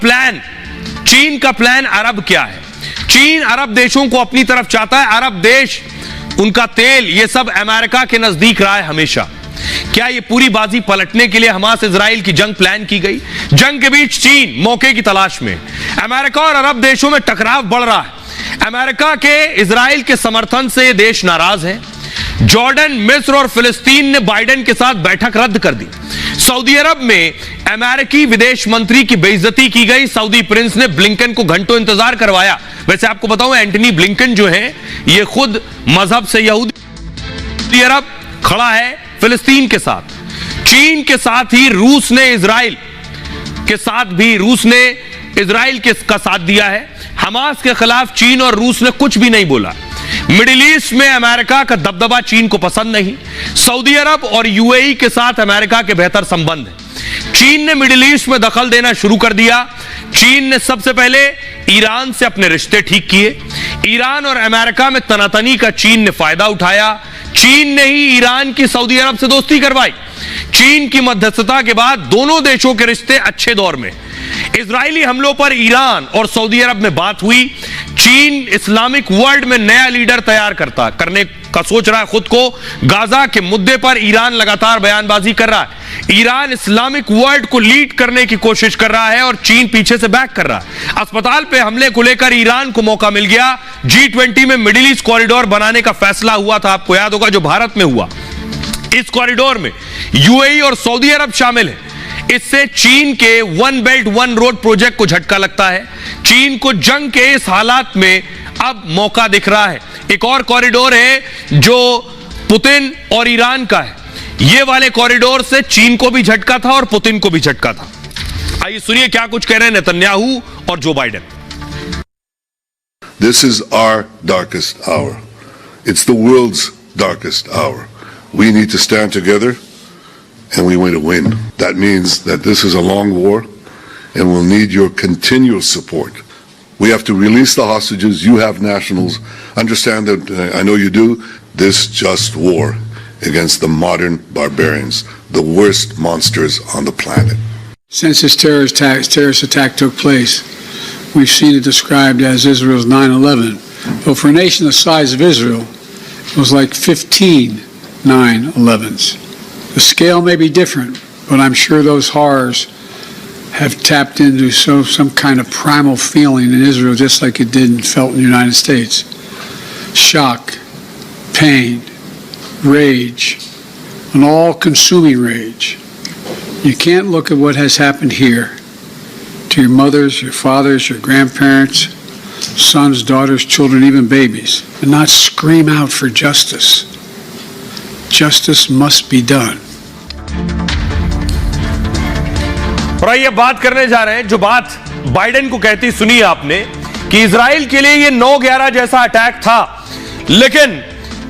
Speaker 1: प्लान अरब क्या है। चीन अरब देशों को अपनी तरफ चाहता है। अरब देश, उनका तेल, ये सब अमेरिका के नजदीक रहा है हमेशा। क्या ये पूरी बाजी पलटने के लिए हमास इजराइल की जंग प्लान की गई? जंग के बीच चीन मौके की तलाश में। अमेरिका और अरब देशों में टकराव बढ़ रहा है। अमेरिका के इजराइल के समर्थन से ये देश नाराज है। जॉर्डन, मिस्र और फिलिस्तीन ने बाइडेन के साथ बैठक रद्द कर दी। सऊदी अरब में अमेरिकी विदेश मंत्री की बेइज्जती की गई। सऊदी प्रिंस ने ब्लिंकन को घंटों इंतजार करवाया। वैसे आपको बताऊं, एंटनी ब्लिंकन जो है ये खुद मजहब से यहूदी अरब खड़ा है फिलिस्तीन के साथ। चीन के साथ ही रूस ने इजराइल का साथ दिया है। हमास के खिलाफ चीन और रूस ने कुछ भी नहीं बोला। मिडिल ईस्ट में अमेरिका का दबदबा चीन को पसंद नहीं। सऊदी अरब और यूएई के साथ अमेरिका के बेहतर संबंध है। चीन ने मिडिल ईस्ट में दखल देना शुरू कर दिया। चीन ने सबसे पहले ईरान से अपने रिश्ते ठीक किए। ईरान और अमेरिका में तनातनी का चीन ने फायदा उठाया। चीन ने ही ईरान की सऊदी अरब से दोस्ती करवाई। चीन की मध्यस्थता के बाद दोनों देशों के रिश्ते अच्छे दौर में। इजरायली हमलों पर ईरान और सऊदी अरब में बात हुई। चीन इस्लामिक वर्ल्ड में नया लीडर तैयार करने का सोच रहा है खुद को। गाजा के मुद्दे पर ईरान लगातार बयानबाजी कर रहा है। ईरान इस्लामिक वर्ल्ड को लीड करने की कोशिश कर रहा है और चीन पीछे से बैक कर रहा है। अस्पताल पे हमले को लेकर ईरान को मौका मिल गया। G20 में मिडिल ईस्ट कॉरिडोर बनाने का फैसला हुआ था, आपको याद होगा, जो भारत में हुआ। इस कॉरिडोर में यूएई और सऊदी अरब शामिल है। इससे चीन के one belt one road project को झटका लगता है। चीन को जंग के इस हालात में अब मौका दिख रहा है। एक और कॉरिडोर है जो पुतिन और ईरान का है। ये वाले कॉरिडोर से चीन को भी झटका था और पुतिन को भी झटका था। आइए सुनिए क्या कुछ कह रहे हैं नेतन्याहू और Joe Biden.
Speaker 9: This is our darkest hour. It's the world's darkest hour. We need to stand together and we want to win. That means that this is a long war and we'll need your continual support. We have to release the hostages. You have nationals. Understand that, I know you do, this just war against the modern barbarians, the worst monsters on the planet.
Speaker 10: Since this terrorist attack took place, we've seen it described as Israel's 9/11. But for a nation the size of Israel, it was like 15 9/11s. The scale may be different, but I'm sure those horrors have tapped into some kind of primal feeling in Israel, just like it did and felt in the United States. Shock, pain, rage, an all-consuming rage. You can't look at what has happened here to your mothers, your fathers, your grandparents, sons, daughters, children, even babies, and not scream out for justice. Justice must be done.
Speaker 1: और आइए बात करने जा रहे हैं जो बात Biden को कहती सुनी आपने कि इजराइल के लिए ये 9/11 जैसा अटैक था, लेकिन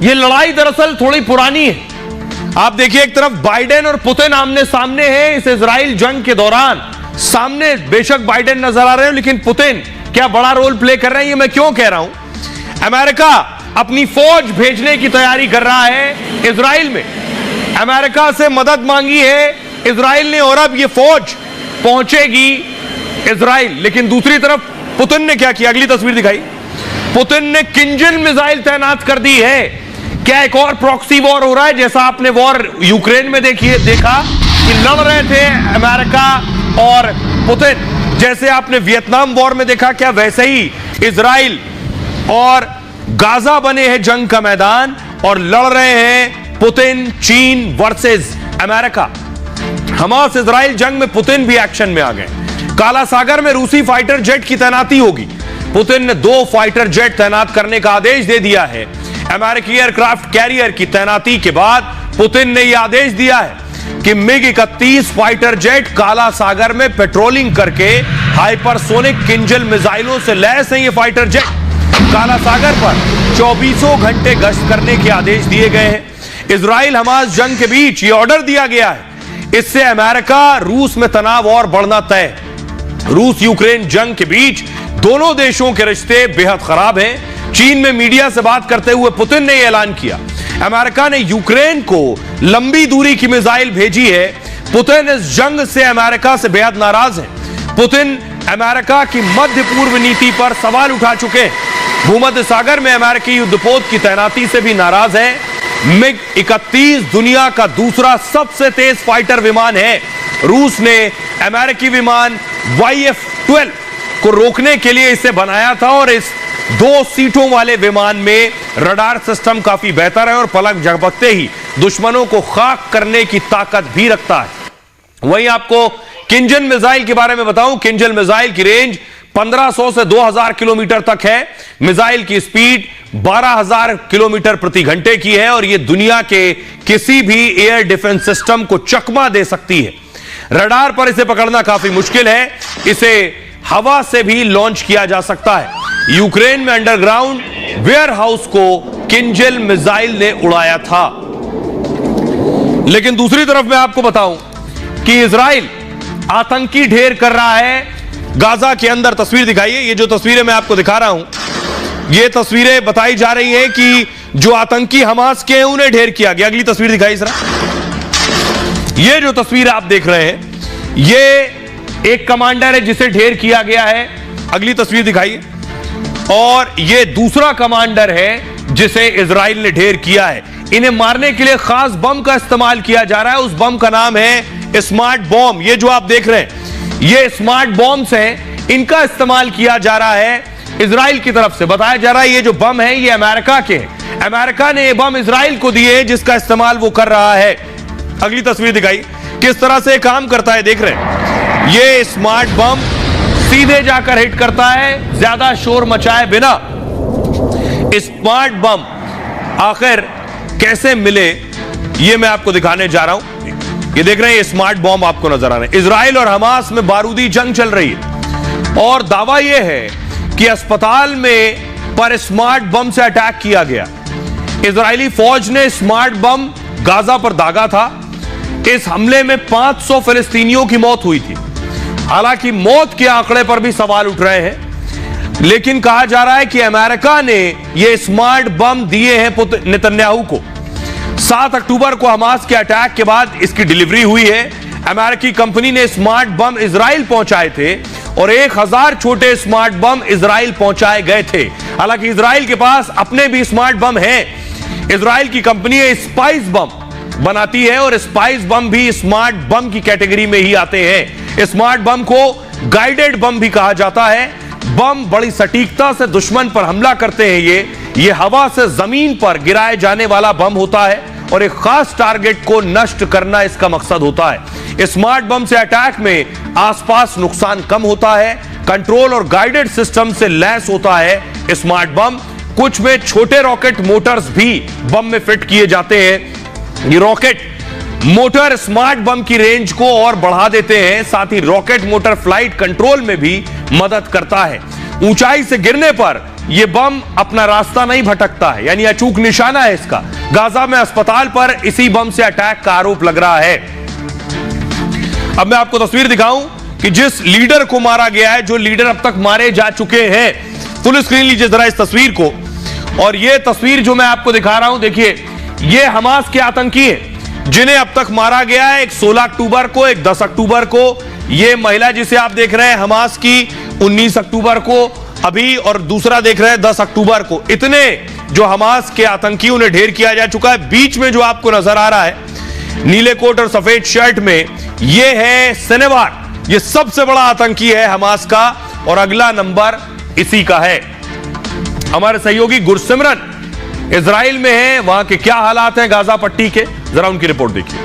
Speaker 1: ये लड़ाई दरअसल थोड़ी पुरानी है। आप देखिए, एक तरफ बाइडेन और पुतिन आमने सामने हैं इस इजराइल जंग के दौरान। सामने बेशक बाइडेन नजर आ रहे हैं, लेकिन पुतिन क्या बड़ा रोल प्ले कर रहे हैं, ये मैं क्यों कह रहा हूं। अमेरिका अपनी फौज भेजने की तैयारी कर रहा है इजराइल में। अमेरिका से मदद मांगी है इजराइल ने और अब ये फौज पहुंचेगी इजराइल। लेकिन दूसरी तरफ पुतिन ने क्या किया, अगली तस्वीर दिखाई। पुतिन ने किंजल मिसाइल तैनात कर दी है। क्या एक और प्रॉक्सी वॉर हो रहा है, जैसा आपने वॉर यूक्रेन में देखा कि लड़ रहे थे अमेरिका और पुतिन, जैसे आपने वियतनाम वॉर में देखा, क्या वैसे ही इजराइल और गाजा बने हैं जंग का मैदान और लड़ रहे हैं पुतिन चीन वर्सेस अमेरिका। हमास इजराइल जंग में पुतिन भी एक्शन में आ गए। काला सागर में रूसी फाइटर जेट की तैनाती होगी। पुतिन ने 2 फाइटर जेट तैनात करने का आदेश दे दिया है। अमेरिकी एयरक्राफ्ट कैरियर की तैनाती के बाद पुतिन ने यह आदेश दिया है कि MiG-31 फाइटर जेट काला सागर में पेट्रोलिंग करके हाइपरसोनिक किंजल मिसाइलों से लैस हैं। ये फाइटर जेट काला सागर पर 24 घंटे गश्त करने के आदेश दिए गए हैं। इजराइल हमास जंग के बीच ये ऑर्डर दिया गया है। इससे अमेरिका रूस में तनाव और बढ़ना तय। रूस यूक्रेन जंग के बीच दोनों देशों के रिश्ते बेहद खराब हैं। चीन में मीडिया से बात करते हुए पुतिन ने यह ऐलान किया। अमेरिका ने यूक्रेन को लंबी दूरी की मिसाइल भेजी है। पुतिन इस जंग से अमेरिका से बेहद नाराज है। पुतिन अमेरिका की मध्य पूर्व नीति पर सवाल उठा चुके हैं। भूमध्य सागर में अमेरिकी युद्धपोत की तैनाती से भी नाराज है। मिग 31 दुनिया का दूसरा सबसे तेज फाइटर विमान है। रूस ने अमेरिकी विमान YF-12 को रोकने के लिए इसे बनाया था और इस 2 सीटों वाले विमान में रडार सिस्टम काफी बेहतर है और पलक झपकते ही दुश्मनों को खाक करने की ताकत भी रखता है। वहीं आपको किंजल मिसाइल के बारे में बताऊं, किंजल मिसाइल की रेंज 1500 से 2000 किलोमीटर तक है। मिसाइल की स्पीड 12000 किलोमीटर प्रति घंटे की है और यह दुनिया के किसी भी एयर डिफेंस सिस्टम को चकमा दे सकती है। रडार पर इसे पकड़ना काफी मुश्किल है। इसे हवा से भी लॉन्च किया जा सकता है। यूक्रेन में अंडरग्राउंड वेयरहाउस को किंजल मिसाइल ने उड़ाया था। लेकिन दूसरी तरफ मैं आपको बताऊं कि इजराइल आतंकी ढेर कर रहा है गाजा के अंदर। तस्वीर दिखाइए, ये जो तस्वीरें मैं आपको दिखा रहा हूं, ये तस्वीरें बताई जा रही हैं कि जो आतंकी हमास के हैं उन्हें ढेर किया गया। अगली तस्वीर दिखाइए जरा। ये जो तस्वीर आप देख रहे हैं, ये एक कमांडर है जिसे ढेर किया गया है। अगली तस्वीर दिखाइए। और ये दूसरा कमांडर है जिसे इजराइल ने ढेर किया है। इन्हें मारने के लिए खास बम का इस्तेमाल किया जा रहा है। उस बम का नाम है स्मार्ट बॉम्ब। ये जो आप देख रहे हैं, ये स्मार्ट बॉम्ब्स हैं, इनका इस्तेमाल किया जा रहा है इजराइल की तरफ से। बताया जा रहा है ये जो बम है ये अमेरिका के हैं। अमेरिका ने ये बम इजराइल को दिए जिसका इस्तेमाल वो कर रहा है। अगली तस्वीर दिखाई, किस तरह से काम करता है देख रहे हैं। ये स्मार्ट बम सीधे जाकर हिट करता है ज्यादा शोर मचाए बिना। स्मार्ट बम आखिर कैसे मिले ये मैं आपको दिखाने जा रहा हूं। ये देख रहे हैं, ये स्मार्ट बॉम्ब आपको नजर आ रहे हैं। इजराइल और हमास में बारूदी जंग चल रही है और दावा यह है कि अस्पताल में पर स्मार्ट बम से अटैक किया गया। इजरायली फौज ने स्मार्ट बम गाजा पर दागा था। इस हमले में 500 फिलिस्तीनियों की मौत हुई थी। हालांकि मौत के आंकड़े पर भी सवाल उठ रहे हैं, लेकिन कहा जा रहा है कि अमेरिका ने यह स्मार्ट बम दिए हैं नेतन्याहू को। 7 अक्टूबर को हमास के अटैक के बाद इसकी डिलीवरी हुई है। अमेरिकी कंपनी ने स्मार्ट बम इजराइल पहुंचाए थे और 1000 छोटे स्मार्ट बम इजराइल पहुंचाए गए थे। हालांकि इजराइल के पास अपने भी स्मार्ट बम हैं। इजराइल की कंपनी स्पाइस बम बनाती है और स्पाइस बम भी स्मार्ट बम की कैटेगरी में ही आते हैं। स्मार्ट बम को गाइडेड बम भी कहा जाता है। बम बड़ी सटीकता से दुश्मन पर हमला करते हैं। ये हवा से जमीन पर गिराए जाने वाला बम होता है और एक खास टारगेट को नष्ट करना इसका मकसद होता है। स्मार्ट बम से अटैक में आसपास नुकसान कम होता है। कंट्रोल और गाइडेड सिस्टम से लैस होता है स्मार्ट बम। कुछ में छोटे रॉकेट मोटर्स भी बम में फिट किए जाते हैं। ये रॉकेट मोटर स्मार्ट बम की रेंज को और बढ़ा देते हैं। साथ ही रॉकेट मोटर फ्लाइट कंट्रोल में भी मदद करता है। ऊंचाई से गिरने पर यह बम अपना रास्ता नहीं भटकता है, यानी अचूक निशाना है इसका। गाजा में अस्पताल पर इसी बम से अटैक का आरोप लग रहा है। अब मैं आपको तस्वीर दिखाऊं कि जिस लीडर को मारा गया है, जो लीडर अब तक मारे जा चुके हैं। फुल स्क्रीन लीजिए जरा इस तस्वीर को। और यह तस्वीर जो मैं आपको दिखा रहा हूं, देखिए, यह हमास के आतंकी हैं जिन्हें अब तक मारा गया है। एक 16 अक्टूबर को, एक 10 अक्टूबर को। यह महिला जिसे आप देख रहे हैं हमास की 19 अक्टूबर को अभी, और दूसरा देख रहे हैं 10 अक्टूबर को। इतने जो हमास के आतंकी उन्हें ढेर किया जा चुका है। बीच में जो आपको नजर आ रहा है नीले कोट और सफेद शर्ट में, यह है सिनेवार। यह सबसे बड़ा आतंकी है हमास का और अगला नंबर इसी का है। हमारे सहयोगी गुरसिमरन इजराइल में है, वहां के क्या हालात हैं गाजा पट्टी के, जरा उनकी रिपोर्ट देखिए।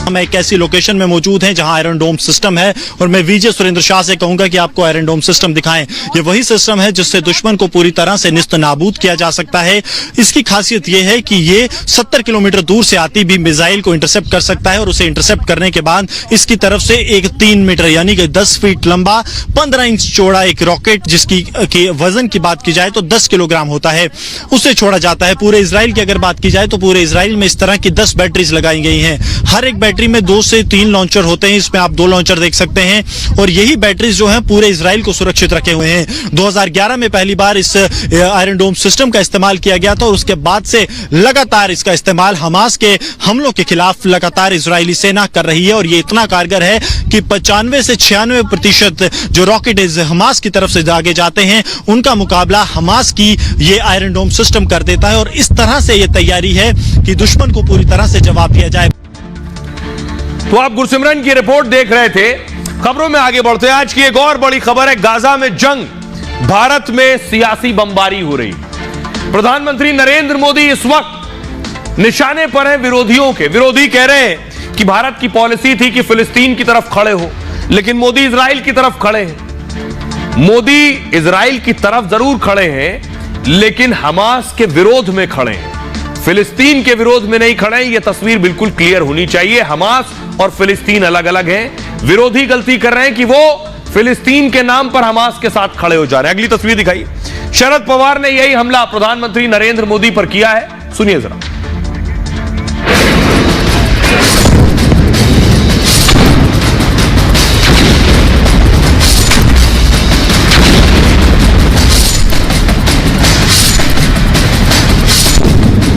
Speaker 11: हम एक ऐसी लोकेशन में मौजूद हैं जहां आयरन डोम सिस्टम है और मैं विजय सुरेंद्र शाह से कहूंगा कि आपको आयरन डोम सिस्टम दिखाएं। ये वही सिस्टम है जिससे दुश्मन को पूरी तरह से निस्त नाबूद किया जा सकता है। इसकी खासियत यह है कि ये 70 किलोमीटर दूर से आती भी मिसाइल को इंटरसेप्ट कर सकता है और उसे इंटरसेप्ट करने के बाद इसकी तरफ से एक 3 मीटर यानी कि 10 फीट लंबा 15 इंच चौड़ा एक रॉकेट, जिसकी वजन की बात की जाए तो 10 किलोग्राम होता है, उसे छोड़ा जाता है। पूरे इजराइल की अगर बात की जाए तो पूरे इजराइल में इस तरह की 10 बैटरीज लगाई गई हैं। हर एक बैटरी बैटरी में 2 से 3 लॉन्चर होते हैं, इसमें आप 2 लॉन्चर देख सकते हैं, और यही बैटरीज जो हैं पूरे इजराइल को सुरक्षित रखे हुए हैं। 2011 में पहली बार इस आयरन डोम सिस्टम का इस्तेमाल किया गया था और उसके बाद से लगातार इसका इस्तेमाल हमास के हमलों के खिलाफ लगातार इजरायली सेना कर रही है, और ये इतना कारगर है कि 95 से 96% जो रॉकेट हमास की तरफ से आगे जाते हैं उनका मुकाबला हमास की ये आयरन डोम सिस्टम कर देता है। और इस तरह से ये तैयारी है कि दुश्मन को पूरी तरह से जवाब दिया जाए।
Speaker 1: तो आप गुरसिमरन की रिपोर्ट देख रहे थे। खबरों में आगे बढ़ते हैं। आज की एक और बड़ी खबर है, गाजा में जंग, भारत में सियासी बमबारी हो रही। प्रधानमंत्री नरेंद्र मोदी इस वक्त निशाने पर हैं विरोधियों के। विरोधी कह रहे हैं कि भारत की पॉलिसी थी कि फिलिस्तीन की तरफ खड़े हो, लेकिन मोदी इजराइल की तरफ खड़े हैं। मोदी इजराइल की तरफ जरूर खड़े हैं, लेकिन हमास के विरोध में खड़े हैं, फिलिस्तीन के विरोध में नहीं खड़े हैं। यह तस्वीर बिल्कुल क्लियर होनी चाहिए। हमास और फिलिस्तीन अलग अलग हैं। विरोधी गलती कर रहे हैं कि वो फिलिस्तीन के नाम पर हमास के साथ खड़े हो जा रहे हैं। अगली तस्वीर दिखाई। शरद पवार ने यही हमला प्रधानमंत्री नरेंद्र मोदी पर किया है, सुनिए जरा।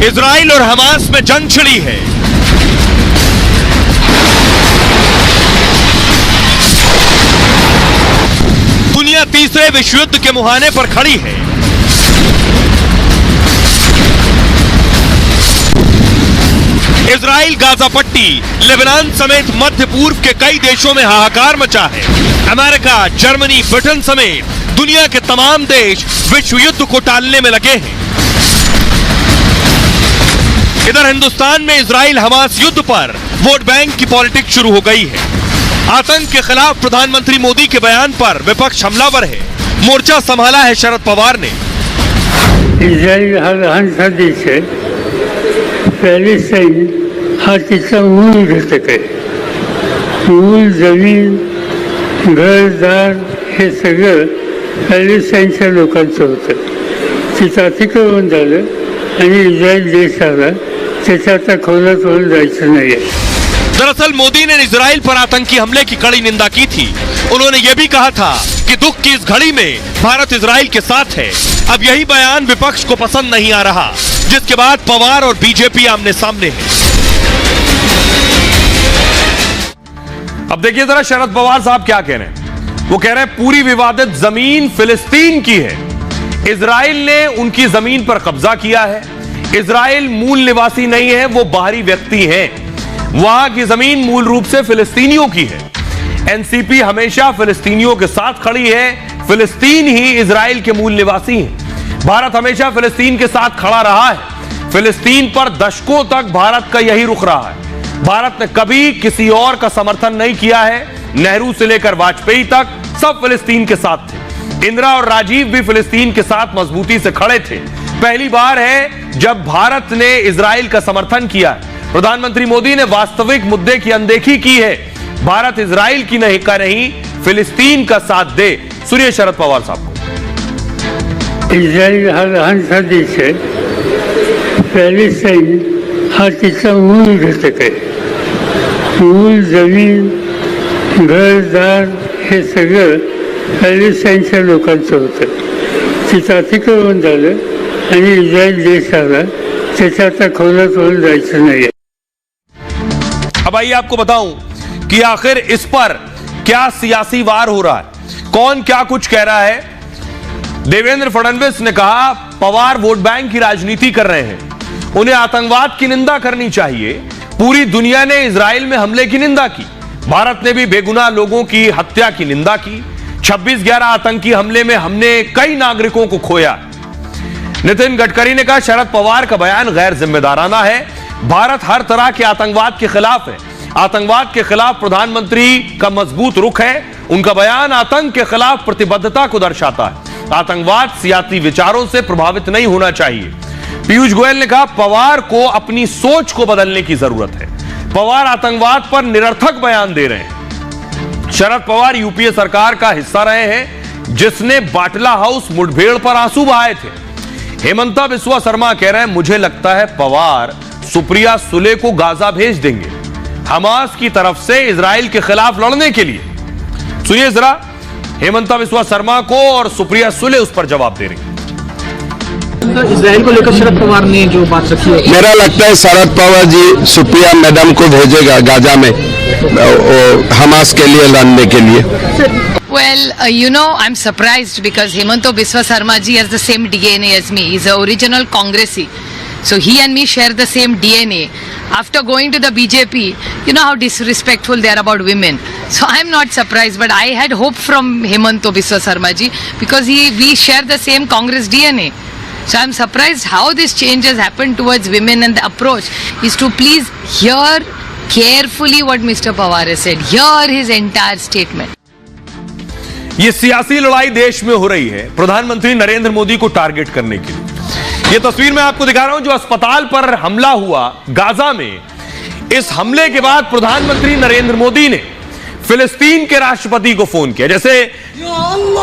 Speaker 1: इजराइल और हमास में जंग छिड़ी है। दुनिया तीसरे विश्व युद्ध के मुहाने पर खड़ी है। इजराइल, गाजा पट्टी, लेबनान समेत मध्य पूर्व के कई देशों में हाहाकार मचा है। अमेरिका, जर्मनी, ब्रिटेन समेत दुनिया के तमाम देश विश्व युद्ध को टालने में लगे हैं। इधर हिंदुस्तान में इजराइल हमास युद्ध पर वोट बैंक की पॉलिटिक्स शुरू हो गई है। आतंक के खिलाफ प्रधानमंत्री मोदी के बयान पर विपक्ष हमलावर है। मोर्चा संभाला है शरद पवार ने।
Speaker 12: इजराइल हा लहान देश आहे, पॅलेस्टाईन हा तिचा मूळ घटक आहे। मूळ जमीन, घरदार हे सगळं पॅलेस्टाईनच्या लोकांचं होतं। तिथं अतिक्रमण झालं आणि इजराइल देश आला, त्याच्या आता खोलात खोल जायचं नाही आहे।
Speaker 1: दरअसल मोदी ने इजराइल पर आतंकी हमले की कड़ी निंदा की थी। उन्होंने यह भी कहा था कि दुख की इस घड़ी में भारत इजराइल के साथ है। अब यही बयान विपक्ष को पसंद नहीं आ रहा, जिसके बाद पवार और बीजेपी आमने सामने है। अब देखिए जरा शरद पवार साहब क्या कह रहे हैं। वो कह रहे हैं पूरी विवादित जमीन फिलिस्तीन की है, इजराइल ने उनकी जमीन पर कब्जा किया है। इजराइल मूल निवासी नहीं है, वो बाहरी व्यक्ति हैं। वहां की जमीन मूल रूप से फिलिस्तीनियों की है। एनसीपी हमेशा फिलिस्तीनियों के साथ खड़ी है। फिलिस्तीन ही इजराइल के मूल निवासी हैं। भारत हमेशा फिलिस्तीन के साथ खड़ा रहा है। फिलिस्तीन पर दशकों तक भारत का यही रुख रहा है। भारत ने कभी किसी और का समर्थन नहीं किया है। नेहरू से लेकर वाजपेयी तक सब फिलिस्तीन के साथ थे। इंदिरा और राजीव भी फिलिस्तीन के साथ मजबूती से खड़े थे। पहली बार है जब भारत ने इजराइल का समर्थन किया है। प्रधानमंत्री मोदी ने वास्तविक मुद्दे की अनदेखी की है। भारत इजराइल की नहीं का नहीं, फिलिस्तीन का साथ दे। सुनिए शरद पवार साहब को।
Speaker 12: इजराइल हा लहानसा देश आहे, पॅलेस्टाईन हा तिचा मूळ घटक आहे। मूळ जमीन, घरदार हे सगळं पॅलेस्टाईनच्या लोकांचं होतं। तिथं अतिक्रमण झालं आणि इजराइल देश आला, त्याच्या आता खोलात खोल जायचं नाही।
Speaker 1: अब आइए आपको बताऊं कि आखिर इस पर क्या सियासी वार हो रहा है, कौन क्या कुछ कह रहा है। देवेंद्र फडणवीस ने कहा पवार वोट बैंक की राजनीति कर रहे हैं, उन्हें आतंकवाद की निंदा करनी चाहिए। पूरी दुनिया ने इजराइल में हमले की निंदा की, भारत ने भी बेगुनाह लोगों की हत्या की निंदा की। 26/11 आतंकी हमले में हमने कई नागरिकों को खोया। नितिन गडकरी ने कहा शरद पवार का बयान गैर जिम्मेदाराना है। भारत हर तरह के आतंकवाद के खिलाफ है। आतंकवाद के खिलाफ प्रधानमंत्री का मजबूत रुख है। उनका बयान आतंक के खिलाफ प्रतिबद्धता को दर्शाता है। आतंकवाद सियासी विचारों से प्रभावित नहीं होना चाहिए। पीयूष गोयल ने कहा पवार को अपनी सोच को बदलने की जरूरत है। पवार आतंकवाद पर निरर्थक बयान दे रहे हैं। शरद पवार यूपीए सरकार का हिस्सा रहे हैं जिसने बाटला हाउस मुठभेड़ पर आंसू बहाए थे। हेमंता बिस्वा शर्मा कह रहे हैं मुझे लगता है पवार सुप्रिया सुले को गाजा भेज देंगे। हमास की तरफ से इजराइल के खिलाफ लड़ने के लिए। सुनिए जरा हेमंता बिस्वा शर्मा को और सुप्रिया सुले उस पर जवाब दे रही हैं।
Speaker 13: इजराइल को लेकर शरद पवार ने जो बात रखी है,
Speaker 14: मेरा लगता है शरद पवार जी सुप्रिया मैडम को भेजेगा गाजा में हमास के लिए लड़ने के लिए।
Speaker 15: Well, I'm surprised because Hemanta Biswa Sarma ji has the same DNA as me. He's an original Congressee. So he and me share the same DNA. After going to the BJP, you know how disrespectful they are about women. So I'm not surprised, but I had hope from Hemanta Biswa Sarma ji because we share the same Congress DNA. So I'm surprised how this change has happened towards women, and the approach is to please hear carefully what Mr. Pawar has said. Hear his entire statement.
Speaker 1: ये सियासी लड़ाई देश में हो रही है प्रधानमंत्री नरेंद्र मोदी को टारगेट करने के लिए। ये तस्वीर मैं आपको दिखा रहा हूं जो अस्पताल पर हमला हुआ गाजा में। इस हमले के बाद प्रधानमंत्री नरेंद्र मोदी ने फिलिस्तीन के राष्ट्रपति को फोन किया। जैसे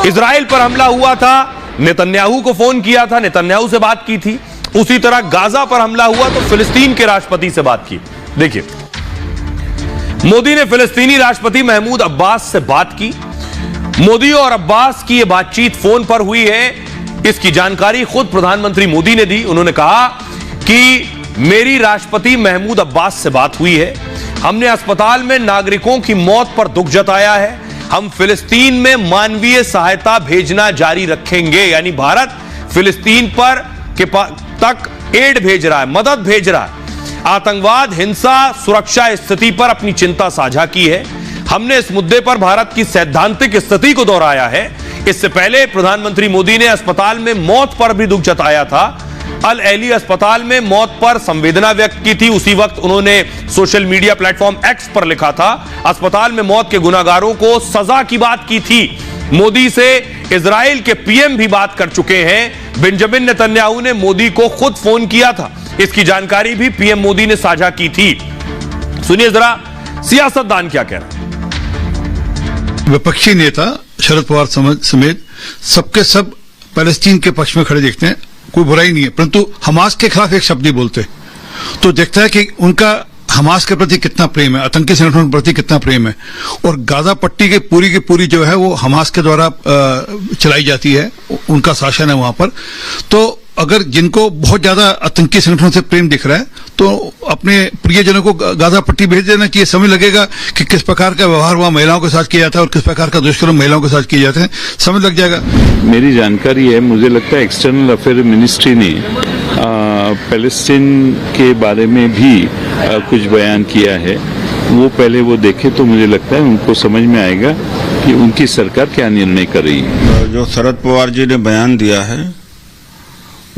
Speaker 1: इजराइल पर हमला हुआ था, नेतन्याहू को फोन किया था, नेतन्याहू से बात की थी, उसी तरह गाजा पर हमला हुआ तो फिलिस्तीन के राष्ट्रपति से बात की। देखिए मोदी ने फिलिस्तीनी राष्ट्रपति महमूद अब्बास से बात की। मोदी और अब्बास की यह बातचीत फोन पर हुई है, इसकी जानकारी खुद प्रधानमंत्री मोदी ने दी। उन्होंने कहा कि मेरी राष्ट्रपति महमूद अब्बास से बात हुई है, हमने अस्पताल में नागरिकों की मौत पर दुख जताया है, हम फिलिस्तीन में मानवीय सहायता भेजना जारी रखेंगे। यानी भारत फिलिस्तीन पर तक एड भेज रहा है, मदद भेज रहा है। आतंकवाद, हिंसा, सुरक्षा स्थिति पर अपनी चिंता साझा की है। हमने इस मुद्दे पर भारत की सैद्धांतिक स्थिति को दोहराया है। इससे पहले प्रधानमंत्री मोदी ने अस्पताल में मौत पर भी दुख जताया था। अल अहली अस्पताल में मौत पर संवेदना व्यक्त की थी। उसी वक्त उन्होंने सोशल मीडिया प्लेटफॉर्म एक्स पर लिखा था, अस्पताल में मौत के गुनाहगारों को सजा की बात की थी। मोदी से इजराइल के पीएम भी बात कर चुके हैं। बेंजामिन नेतन्याहू ने मोदी को खुद फोन किया था, इसकी जानकारी भी पीएम मोदी ने साझा की थी। सुनिए जरा सियासतदान क्या कह रहे हैं।
Speaker 16: विपक्षी नेता शरद पवार समेत सबके सब पैलेस्टीन के पक्ष में खड़े देखते हैं, कोई बुराई नहीं है, परंतु हमास के खिलाफ एक शब्द नहीं बोलते। तो देखता है कि उनका हमास के प्रति कितना प्रेम है, आतंकी संगठनों के प्रति कितना प्रेम है। और गाजा पट्टी की पूरी जो है वो हमास के द्वारा चलाई जाती है, उनका शासन है वहां पर। तो अगर जिनको बहुत ज्यादा आतंकी संगठनों से प्रेम दिख रहा है तो अपने प्रियजनों को गाजा पट्टी भेज देना चाहिए। समय लगेगा कि किस प्रकार का व्यवहार वहां महिलाओं के साथ किया जाता है और किस प्रकार का दुष्कर्म महिलाओं के साथ किए जाते हैं, समय लग जाएगा।
Speaker 17: मेरी जानकारी है, मुझे लगता है एक्सटर्नल अफेयर मिनिस्ट्री ने पैलेस्टीन के बारे में भी कुछ बयान किया है। वो पहले वो देखे तो मुझे लगता है उनको समझ में आएगा कि उनकी सरकार क्या निर्णय कर रही है।
Speaker 18: जो शरद पवार जी ने बयान दिया है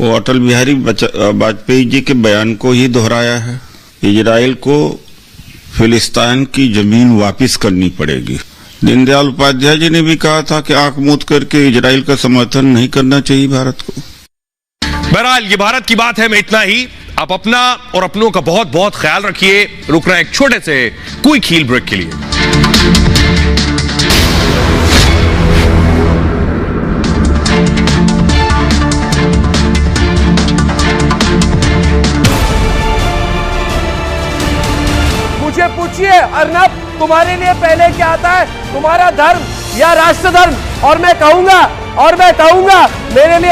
Speaker 18: वो अटल बिहारी वाजपेयी जी के बयान को ही दोहराया है। इजराइल को फिलिस्तीन की जमीन वापस करनी पड़ेगी। दीनदयाल उपाध्याय जी ने भी कहा था कि आंख मूंद करके इजराइल का समर्थन नहीं करना चाहिए भारत को।
Speaker 1: बहरहाल ये भारत की बात है, मैं इतना ही। आप अपना और अपनों का बहुत बहुत ख्याल रखिए। रुक रहे हैं एक छोटे से क्विक हील ब्रेक के लिए।
Speaker 19: मुझे पूछिए अर्नब, तुम्हारे लिए पहले क्या आता है, तुम्हारा धर्म या राष्ट्र धर्म? और मैं कहूंगा मेरे लिए